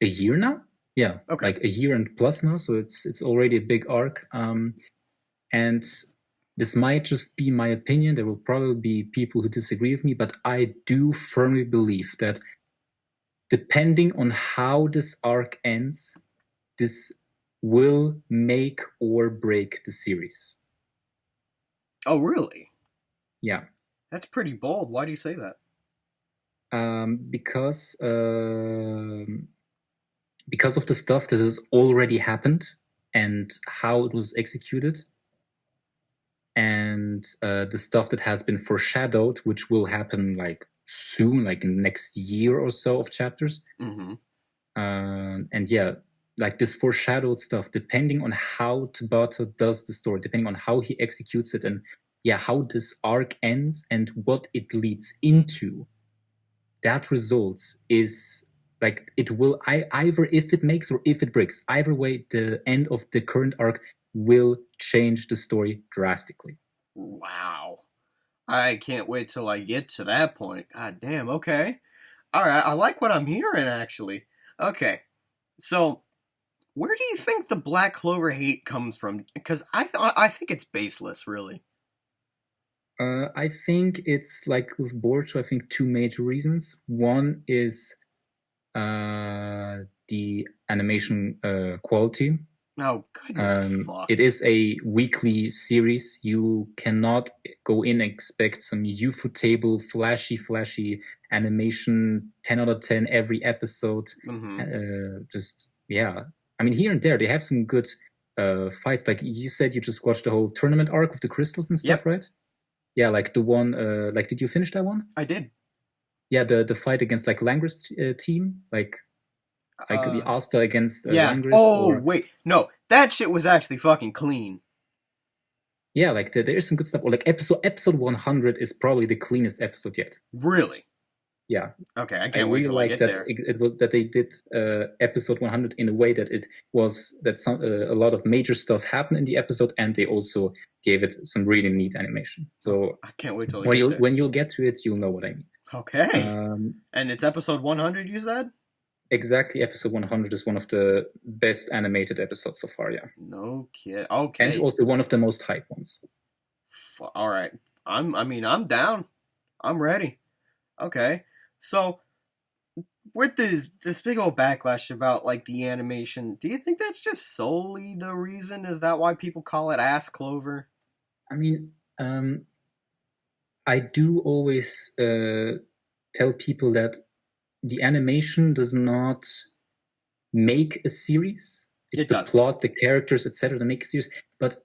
a year now. Yeah, okay. Like a year and plus now. So it's already a big arc. And this might just be my opinion. There will probably be people who disagree with me, but I do firmly believe that depending on how this arc ends, this will make or break the series. Oh, really? Yeah. That's pretty bold. Why do you say that? Because of the stuff that has already happened and how it was executed, and the stuff that has been foreshadowed, which will happen like soon, like in the next year or so of chapters. Mm-hmm. And yeah, like this foreshadowed stuff, depending on how Tabata does the story, depending on how he executes it, and how this arc ends and what it leads into, that results is like, it will either, if it makes or if it breaks, either way, the end of the current arc will change the story drastically. Wow. I can't wait till I get to that point. God damn, okay. Alright, I like what I'm hearing, actually. Okay, so, where do you think the Black Clover hate comes from? Because I think it's baseless, really. I think it's like with Boruto, I think 2 major reasons. One is the animation quality. Oh, goodness fuck. It is a weekly series. You cannot go in and expect some ufotable, flashy animation, 10 out of 10 every episode. Mm-hmm. I mean, here and there, they have some good fights. Like you said, you just watched the whole tournament arc with the crystals and stuff, right? Yeah, like the one, like, did you finish that one? I did. Yeah, the fight against, like, Langris team, like the Asta against Langris. Oh, wait, no, that shit was actually fucking clean. Yeah, like, there is some good stuff. Or, like, episode 100 is probably the cleanest episode yet. Really? Yeah. Okay, I can't wait till I get there. It was that they did episode 100 in a way that it was that a lot of major stuff happened in the episode, and they also gave it some really neat animation. So I can't wait till I get there. When you'll get to it, you'll know what I mean. Okay. And it's episode 100, you said? Exactly, episode 100 is one of the best animated episodes so far, yeah. No kid. Okay. And also one of the most hyped ones. All right. I'm down. I'm ready. Okay. So, with this big old backlash about, like, the animation, do you think that's just solely the reason? Is that why people call it ass Clover? I mean, I do always tell people that the animation does not make a series. It's the plot, the characters, etc. that make a series. But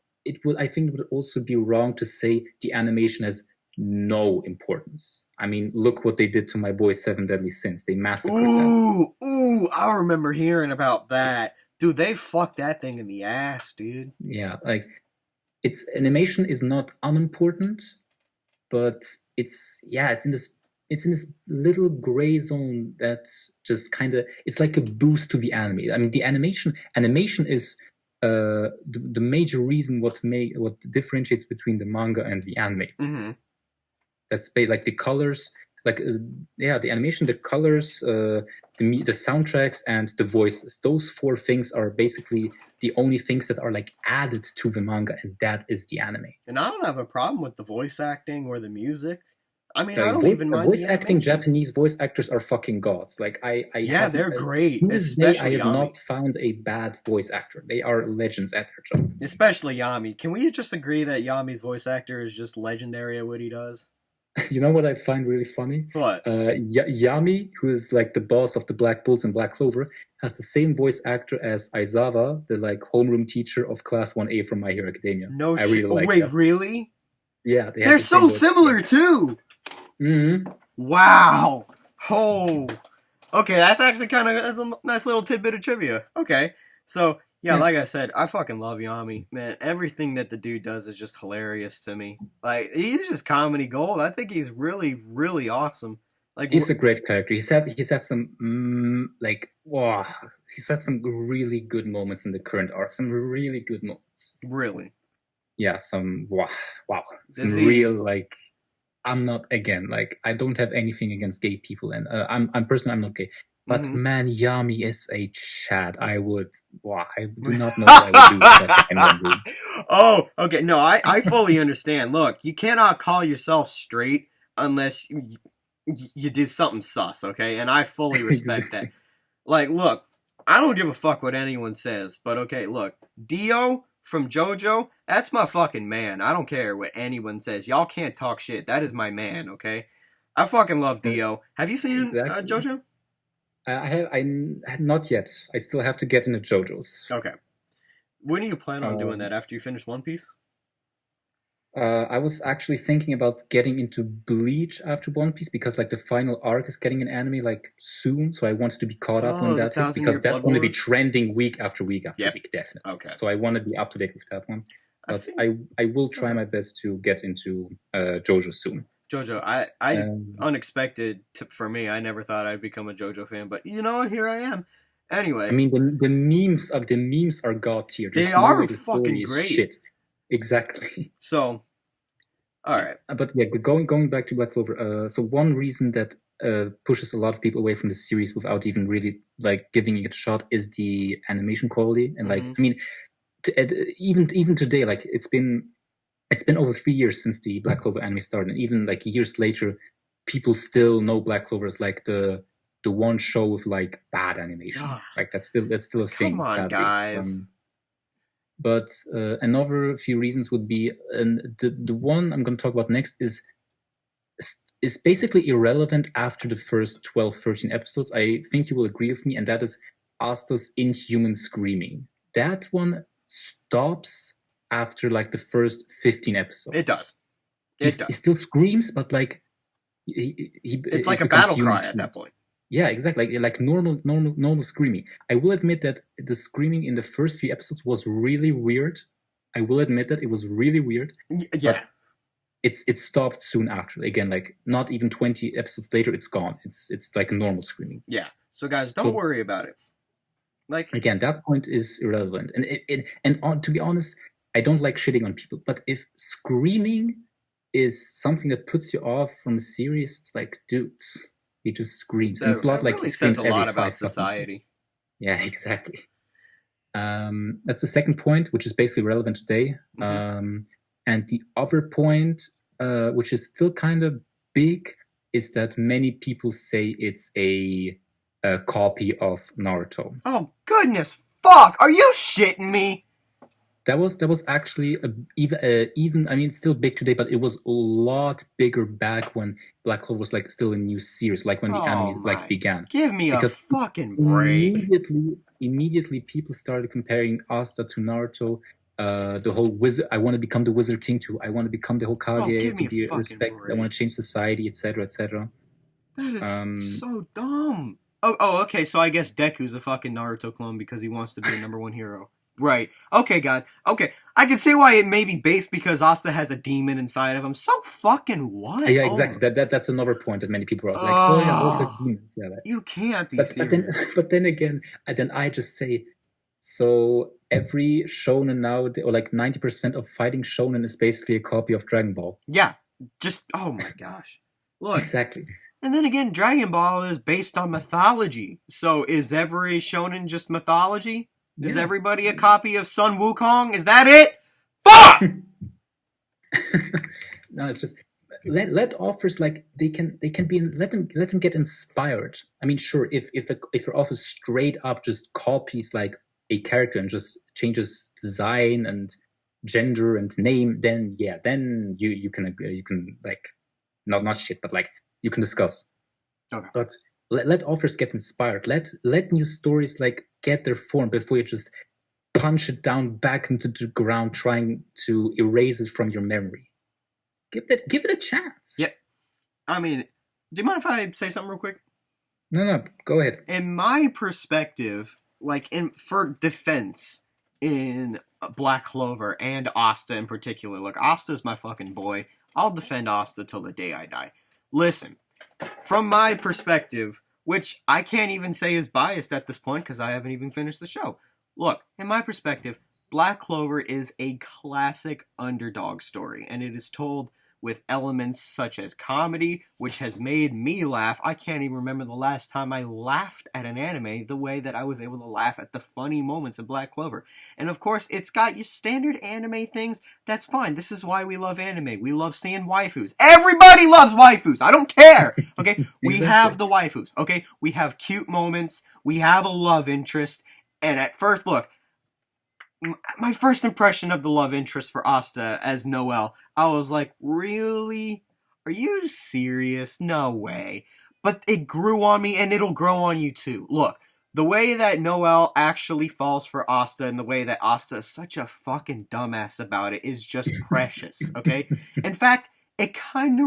I think it would also be wrong to say the animation has no importance. I mean, look what they did to my boy Seven Deadly Sins. They massacred them. Ooh, I remember hearing about that. Dude, they fucked that thing in the ass, dude. Yeah, like its animation is not unimportant, but it's in this little gray zone that just kind of it's like a boost to the anime. I mean, the animation is the major reason what differentiates between the manga and the anime. Mm-hmm. That's like the colors, like the animation, the colors, the soundtracks, and the voices. Those four things are basically the only things that are like added to the manga, and that is the anime. And I don't have a problem with the voice acting or the music. I mean, I don't even mind voice acting. Japanese voice actors are fucking gods. Like they're great. Especially I have not found a bad voice actor. They are legends at their job. Especially Yami. Can we just agree that Yami's voice actor is just legendary at what he does? You know what I find really funny? What? Yami, who is like the boss of the Black Bulls and Black Clover, has the same voice actor as Aizawa, the like homeroom teacher of Class 1A from My Hero Academia. No shit. Really like Wait, that. really? Yeah, they're so similar too. Mm-hmm. Wow. Oh. Okay, that's actually that's a nice little tidbit of trivia. Okay, so. Yeah, like I said, I fucking love Yami, man. Everything that the dude does is just hilarious to me. Like, he's just comedy gold. I think he's really, really awesome. Like, he's a great character. He's had some he's had some really good moments in the current arc. Some really good moments. Really? Yeah, some some real like. I'm not I don't have anything against gay people, and I'm personally I'm not gay. But man, Yami is a Chad. I do not know what I would do with that anyone. Oh, okay. No, I fully understand. Look, you cannot call yourself straight unless you do something sus, okay? And I fully respect that. Like, look, I don't give a fuck what anyone says, but okay, look, Dio from JoJo, that's my fucking man. I don't care what anyone says. Y'all can't talk shit. That is my man, okay? I fucking love Dio. Have you seen JoJo? I not yet. I still have to get into JoJo's. Okay. When do you plan on doing that? After you finish One Piece? I was actually thinking about getting into Bleach after One Piece because like the final arc is getting an anime like soon, so I wanted to be caught up on that because that's going to be trending week after week after week, definitely. Okay. So I want to be up to date with that one. But I will try my best to get into JoJo soon. JoJo, I unexpected for me. I never thought I'd become a JoJo fan, but you know what? Here I am. Anyway, I mean the memes are god tier. They are fucking great. Shit. Exactly. So, all right. But yeah, going back to Black Clover. So one reason that pushes a lot of people away from the series without even really like giving it a shot is the animation quality, and like I mean, even today, like it's been over 3 years since the Black Clover anime started, and even like years later, people still know Black Clover as like the one show with like bad animation. Like that's still a thing. Come on, sadly. Guys. But another few reasons would be, and the one I'm going to talk about next is basically irrelevant after the first 12, 13 episodes. I think you will agree with me, and that is Asta's inhuman screaming. That one stops after like the first 15 episodes. It does. He still screams, but like it's like a battle cry at that point. Yeah, exactly. Like normal screaming. I will admit that the screaming in the first few episodes was really weird. I will admit that it was really weird. Yeah. It stopped soon after. Again, like not even 20 episodes later, it's gone. It's like normal screaming. Yeah. So guys, don't worry about it. Like again, that point is irrelevant. And to be honest, I don't like shitting on people. But if screaming is something that puts you off from the series, it's like, dudes. He just screams. And it's not like really says a lot about society. Yeah, exactly. That's the second point, which is basically relevant today. And the other point, which is still kind of big, is that many people say it's a copy of Naruto. Oh goodness, fuck! Are you shitting me? That was actually even I mean it's still big today, but it was a lot bigger back when Black Clover was like still a new series, like when the anime like began. Give me a fucking break. Immediately people started comparing Asta to Naruto, the whole wizard. I want to become the Wizard King too. I want to become the Hokage give me to a be fucking respected. break. I want to change society, etc., etc. That is so dumb. Oh, okay. So I guess Deku's a fucking Naruto clone because he wants to be a number one hero. Right. Okay, guys. Okay. I can see why it may be based because Asta has a demon inside of him. So fucking what? Yeah, exactly. That's another point that many people are like, oh yeah, also demons. Yeah, you can't be but serious. but then again, I just say, so every shonen now, or like 90% of fighting shonen is basically a copy of Dragon Ball. Yeah. Just, oh my gosh. Look. Exactly. And then again, Dragon Ball is based on mythology. So is every shonen just mythology? Is everybody a copy of Sun Wukong? Is that it? Fuck! No, it's just let authors like they can be let them get inspired. I mean, sure, if your author straight up just copies like a character and just changes design and gender and name, then you can like not shit, but like you can discuss. Okay. But let authors get inspired. Let new stories like get their form before you just punch it down back into the ground, trying to erase it from your memory. Give it a chance. Yeah. I mean, do you mind if I say something real quick? No, go ahead. In my perspective, like for defense in Black Clover and Asta in particular, look, Asta's my fucking boy. I'll defend Asta till the day I die. Listen, from my perspective, which I can't even say is biased at this point because I haven't even finished the show. Look, in my perspective, Black Clover is a classic underdog story, and it is told with elements such as comedy, which has made me laugh. I can't even remember the last time I laughed at an anime the way that I was able to laugh at the funny moments of Black Clover. And of course, it's got your standard anime things. That's fine. This is why we love anime. We love seeing waifus. Everybody loves waifus. I don't care. Okay? Exactly. We have the waifus. Okay? We have cute moments. We have a love interest. And at first, look, my first impression of the love interest for Asta as Noelle, I was like, really? Are you serious? No way. But it grew on me, and it'll grow on you too. Look, the way that Noelle actually falls for Asta and the way that Asta is such a fucking dumbass about it is just precious, okay? In fact, it kind of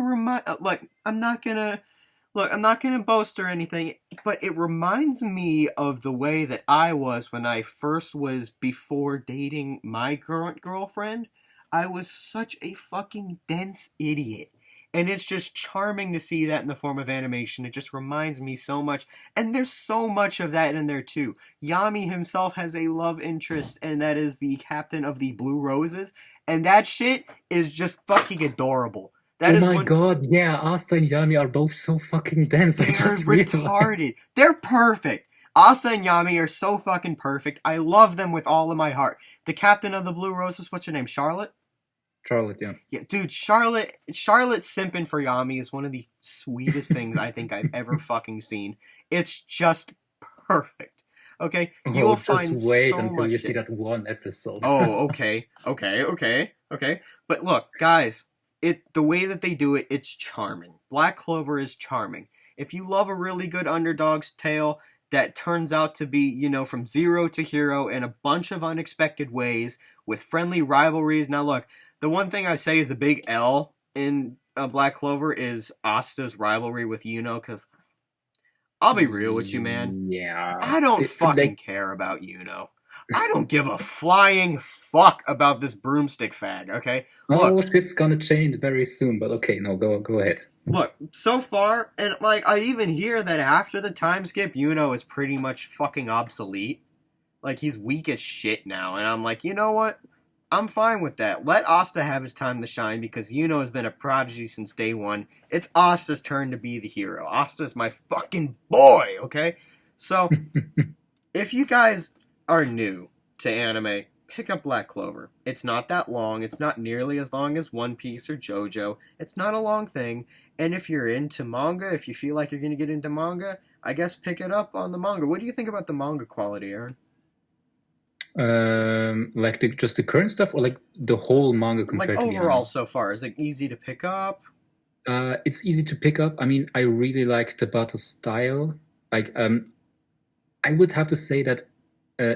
I'm not gonna boast or anything, but it reminds me of the way that I was when I first was before dating my current girlfriend. I was such a fucking dense idiot. And it's just charming to see that in the form of animation. It just reminds me so much. And there's so much of that in there too. Yami himself has a love interest, and that is the captain of the Blue Roses. And that shit is just fucking adorable. That oh my god, yeah, Asta and Yami are both so fucking dense. They're retarded. They're perfect. Asta and Yami are so fucking perfect. I love them with all of my heart. The captain of the Blue Roses, what's her name? Charlotte? Charlotte, yeah. Yeah, dude, Charlotte simping for Yami is one of the sweetest things I think I've ever fucking seen. It's just perfect. Okay? You will find wait until you see that one episode. Oh, okay. But look, guys, the way that they do it, it's charming. Black Clover is charming. If you love a really good underdog's tale that turns out to be, from zero to hero in a bunch of unexpected ways with friendly rivalries. Now look, the one thing I say is a big L in Black Clover is Asta's rivalry with Yuno, because I'll be real with you, man. Yeah. I don't fucking care about Yuno. I don't give a flying fuck about this broomstick fag, okay? Look, shit's gonna change very soon, but okay, no, go ahead. Look, so far, and I even hear that after the time skip, Yuno is pretty much fucking obsolete. Like, he's weak as shit now, and I'm like, you know what? I'm fine with that. Let Asta have his time to shine, because Yuno has been a prodigy since day one. It's Asta's turn to be the hero. Asta's my fucking boy, okay? So, if you guys are new to anime, pick up Black Clover. It's not that long. It's not nearly as long as One Piece or JoJo. It's not a long thing. And if you're into manga, if you feel like you're going to get into manga, I guess pick it up on the manga. What do you think about the manga quality, Aaron? Like just the current stuff, or like the whole manga compared to overall so far? Is it easy to pick up? It's easy to pick up. I mean, I really liked the battle style. Like, I would have to say that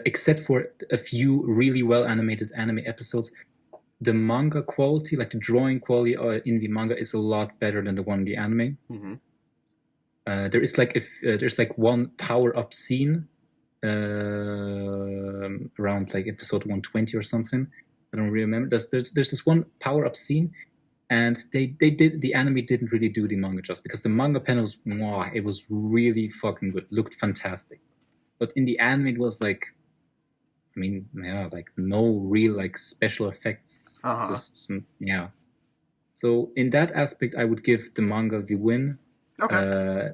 except for a few really well animated anime episodes, the manga quality, like the drawing quality in the manga, is a lot better than the one in the anime. Mm-hmm. There is like there's like one power up scene around like episode 120 or something. I don't really remember. There's this one power up scene, and the anime didn't really do the manga just because the manga panels, wow, it was really fucking good, looked fantastic, but in the anime it was like, I mean, yeah, like no real like special effects. Just, yeah. So in that aspect, I would give the manga the win. Okay.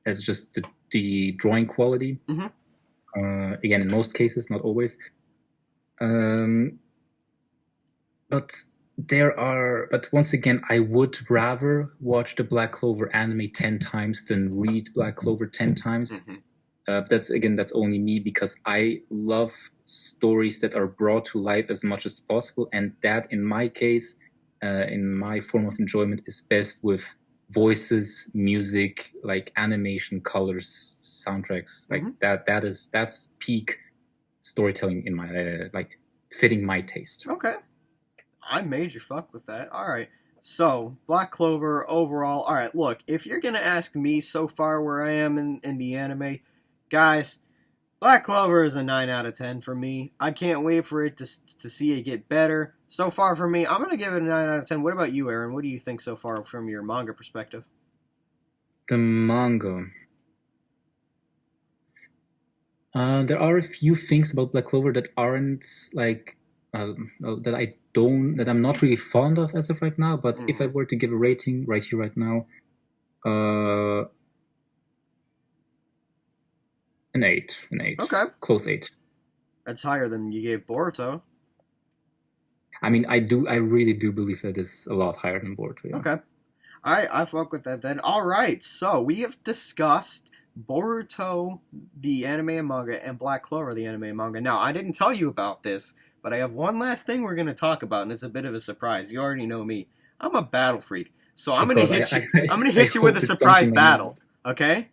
As just the drawing quality. Mm-hmm. Again, in most cases, not always. But once again, I would rather watch the Black Clover anime 10 times than read Black Clover 10 times. Mm-hmm. That's only me, because I love stories that are brought to life as much as possible, and that, in my case, in my form of enjoyment, is best with voices, music, like animation, colors, soundtracks, like that's peak storytelling in my like fitting my taste. Okay, I made you fuck with that. All right, so Black Clover overall. All right, look, if you're gonna ask me so far where I am in the anime, guys, Black Clover is a 9 out of 10 for me. I can't wait for it to see it get better. So far for me, I'm going to give it a 9 out of 10. What about you, Aaron? What do you think so far from your manga perspective? The manga. There are a few things about Black Clover that aren't like that I'm not really fond of as of right now. But if I were to give a rating right here, right now, an 8. Okay, close 8. That's higher than you gave Boruto. I mean, I really do believe that is a lot higher than Boruto. Yeah. Okay. All right, I fuck with that then. All right, so we have discussed Boruto, the anime and manga, and Black Clover, the anime and manga. Now, I didn't tell you about this, but I have one last thing we're going to talk about, and it's a bit of a surprise. You already know me. I'm a battle freak, so I'm going to hit you. I'm going to hit you with a surprise battle. Okay?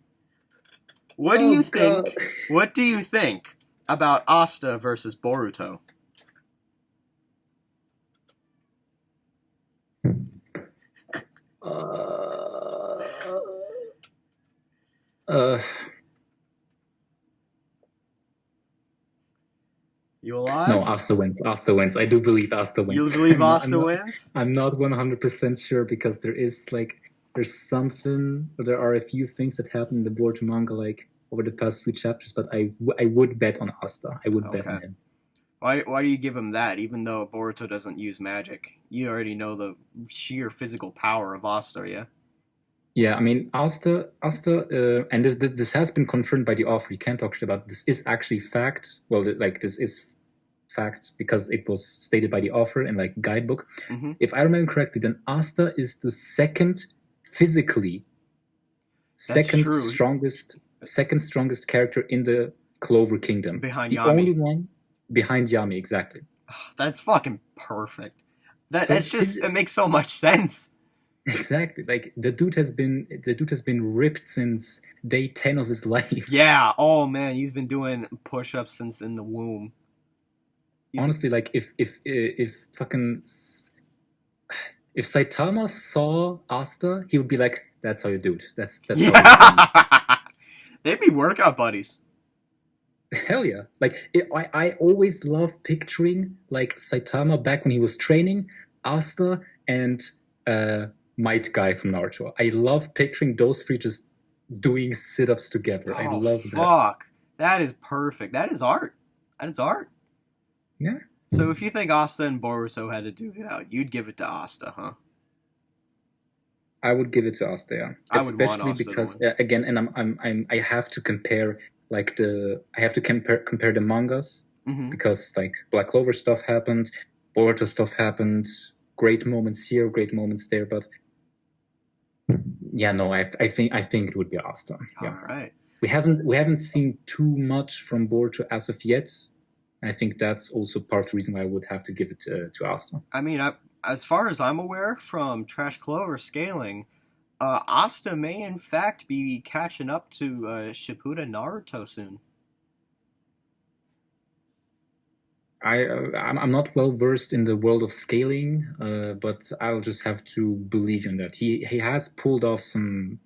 What do you think? What do you think about Asta versus Boruto? You alive? No, Asta wins. Asta wins. I do believe Asta wins. You believe Asta wins? I'm not 100% sure, because there's there are a few things that happen in the Boruto manga like over the past few chapters, but I would bet on Asta. I would bet on him. Why do you give him that, even though Boruto doesn't use magic? You already know the sheer physical power of Asta, yeah? Yeah, I mean, Asta, and this has been confirmed by the author. You can't talk shit about this. Is actually fact. Well, this is fact because it was stated by the author in like guidebook. Mm-hmm. If I remember correctly, then Asta is the second strongest character in the Clover Kingdom. Behind the Yami. Only one behind Yami, exactly. That's fucking perfect. It makes so much sense. Exactly. Like the dude has been ripped since day 10 of his life. Yeah. Oh man, he's been doing push-ups since in the womb. Honestly, like if Saitama saw Asta, he would be like, "That's how you do it. That's how you do it." They'd be workout buddies. Hell yeah! Like I always love picturing like Saitama back when he was training, Asta and Might Guy from Naruto. I love picturing those three just doing sit-ups together. I love that. Fuck. That is perfect. That is art. Yeah. So if you think Asta and Boruto had to do it out, you'd give it to Asta, huh? I would give it to Asta, yeah. Especially because again, and I have to compare compare the mangas, because like Black Clover stuff happened, Boruto stuff happened, great moments here, great moments there, but yeah, no, I think it would be Asta. Yeah. All right. We haven't seen too much from Boruto as of yet. I think that's also part of the reason why I would have to give it to Asta. I mean, as far as I'm aware from Trash Clover scaling, Asta may in fact be catching up to Shippuden Naruto soon. I'm not well versed in the world of scaling, but I'll just have to believe in that. He has pulled off some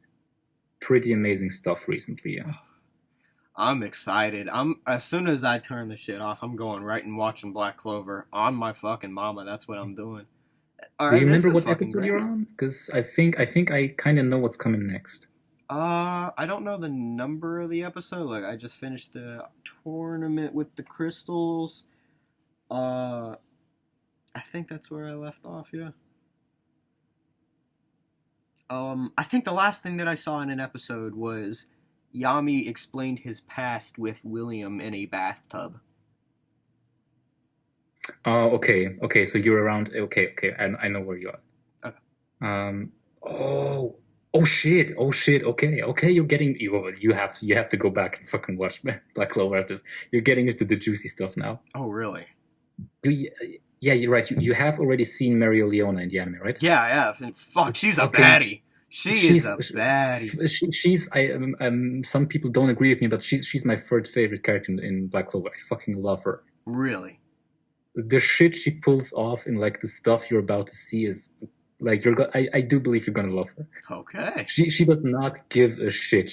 pretty amazing stuff recently. Yeah. I'm excited. As soon as I turn the shit off, I'm going right and watching Black Clover on my fucking mama. That's what I'm doing. All Do right, you this remember is what fucking episode great. you're on? Because I think I kind of know what's coming next. I don't know the number of the episode. Like, I just finished the tournament with the crystals. I think that's where I left off. Yeah. I think the last thing that I saw in an episode was Yami explained his past with William in a bathtub. Oh, okay. So you're around. Okay. I know where you are. Okay. Oh shit. Okay. You have to go back and fucking watch Black Clover after this. You're getting into the juicy stuff now. Oh, really? Yeah, you're right. You have already seen Mario Leona in the anime, right? Yeah, I have. And fuck, she's a baddie. She's a baddie. She's some people don't agree with me, but she's my third favorite character in Black Clover. I fucking love her. Really? The shit she pulls off in like the stuff you're about to see is like I do believe you're gonna love her. Okay. She does not give a shit.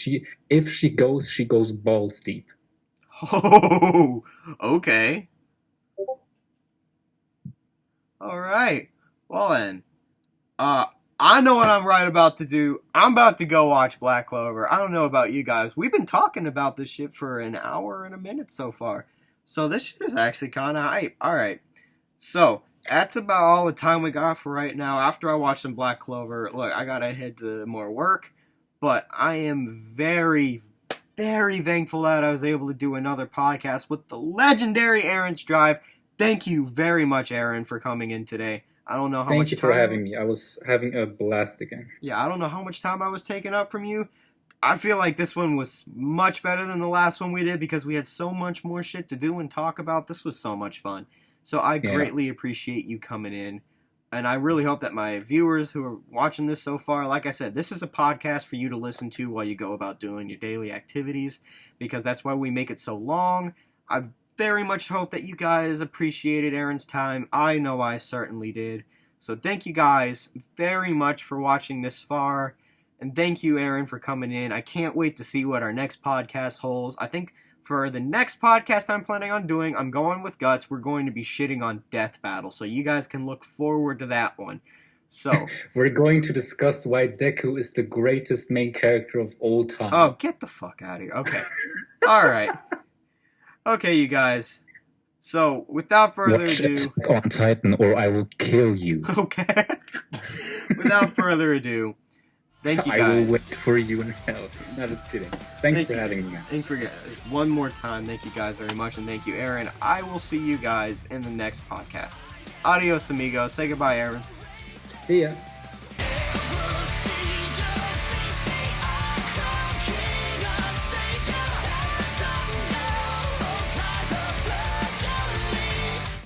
If she goes balls deep. Oh, okay. All right. Well then, I know what I'm right about to do. I'm about to go watch Black Clover. I don't know about you guys. We've been talking about this shit for an hour and a minute so far. So this shit is actually kind of hype. All right. So that's about all the time we got for right now. After I watch some Black Clover, look, I gotta head to more work. But I am very, very thankful that I was able to do another podcast with the legendary Aaron's Drive. Thank you very much, Aaron, for coming in today. I don't know how much time. Thank you for having me. I was having a blast again. Yeah, I don't know how much time I was taking up from you. I feel like this one was much better than the last one we did because we had so much more shit to do and talk about. This was so much fun. So I greatly appreciate you coming in. And I really hope that my viewers who are watching this so far, like I said, this is a podcast for you to listen to while you go about doing your daily activities because that's why we make it so long. I very much hope that you guys appreciated Aaron's time. I know I certainly did. So thank you guys very much for watching this far. And thank you, Aaron, for coming in. I can't wait to see what our next podcast holds. I think for the next podcast I'm planning on doing, I'm going with Guts. We're going to be shitting on Death Battle. So you guys can look forward to that one. So we're going to discuss why Deku is the greatest main character of all time. Oh, get the fuck out of here. Okay. All right. Okay, you guys. So, without further ado... Watch on Titan or I will kill you. Okay. Without further ado, thank you guys. I will wait for you in hell. No, just kidding. Thanks for having me. And forget one more time, thank you guys very much, and thank you, Aaron. I will see you guys in the next podcast. Adios, amigos. Say goodbye, Aaron. See ya.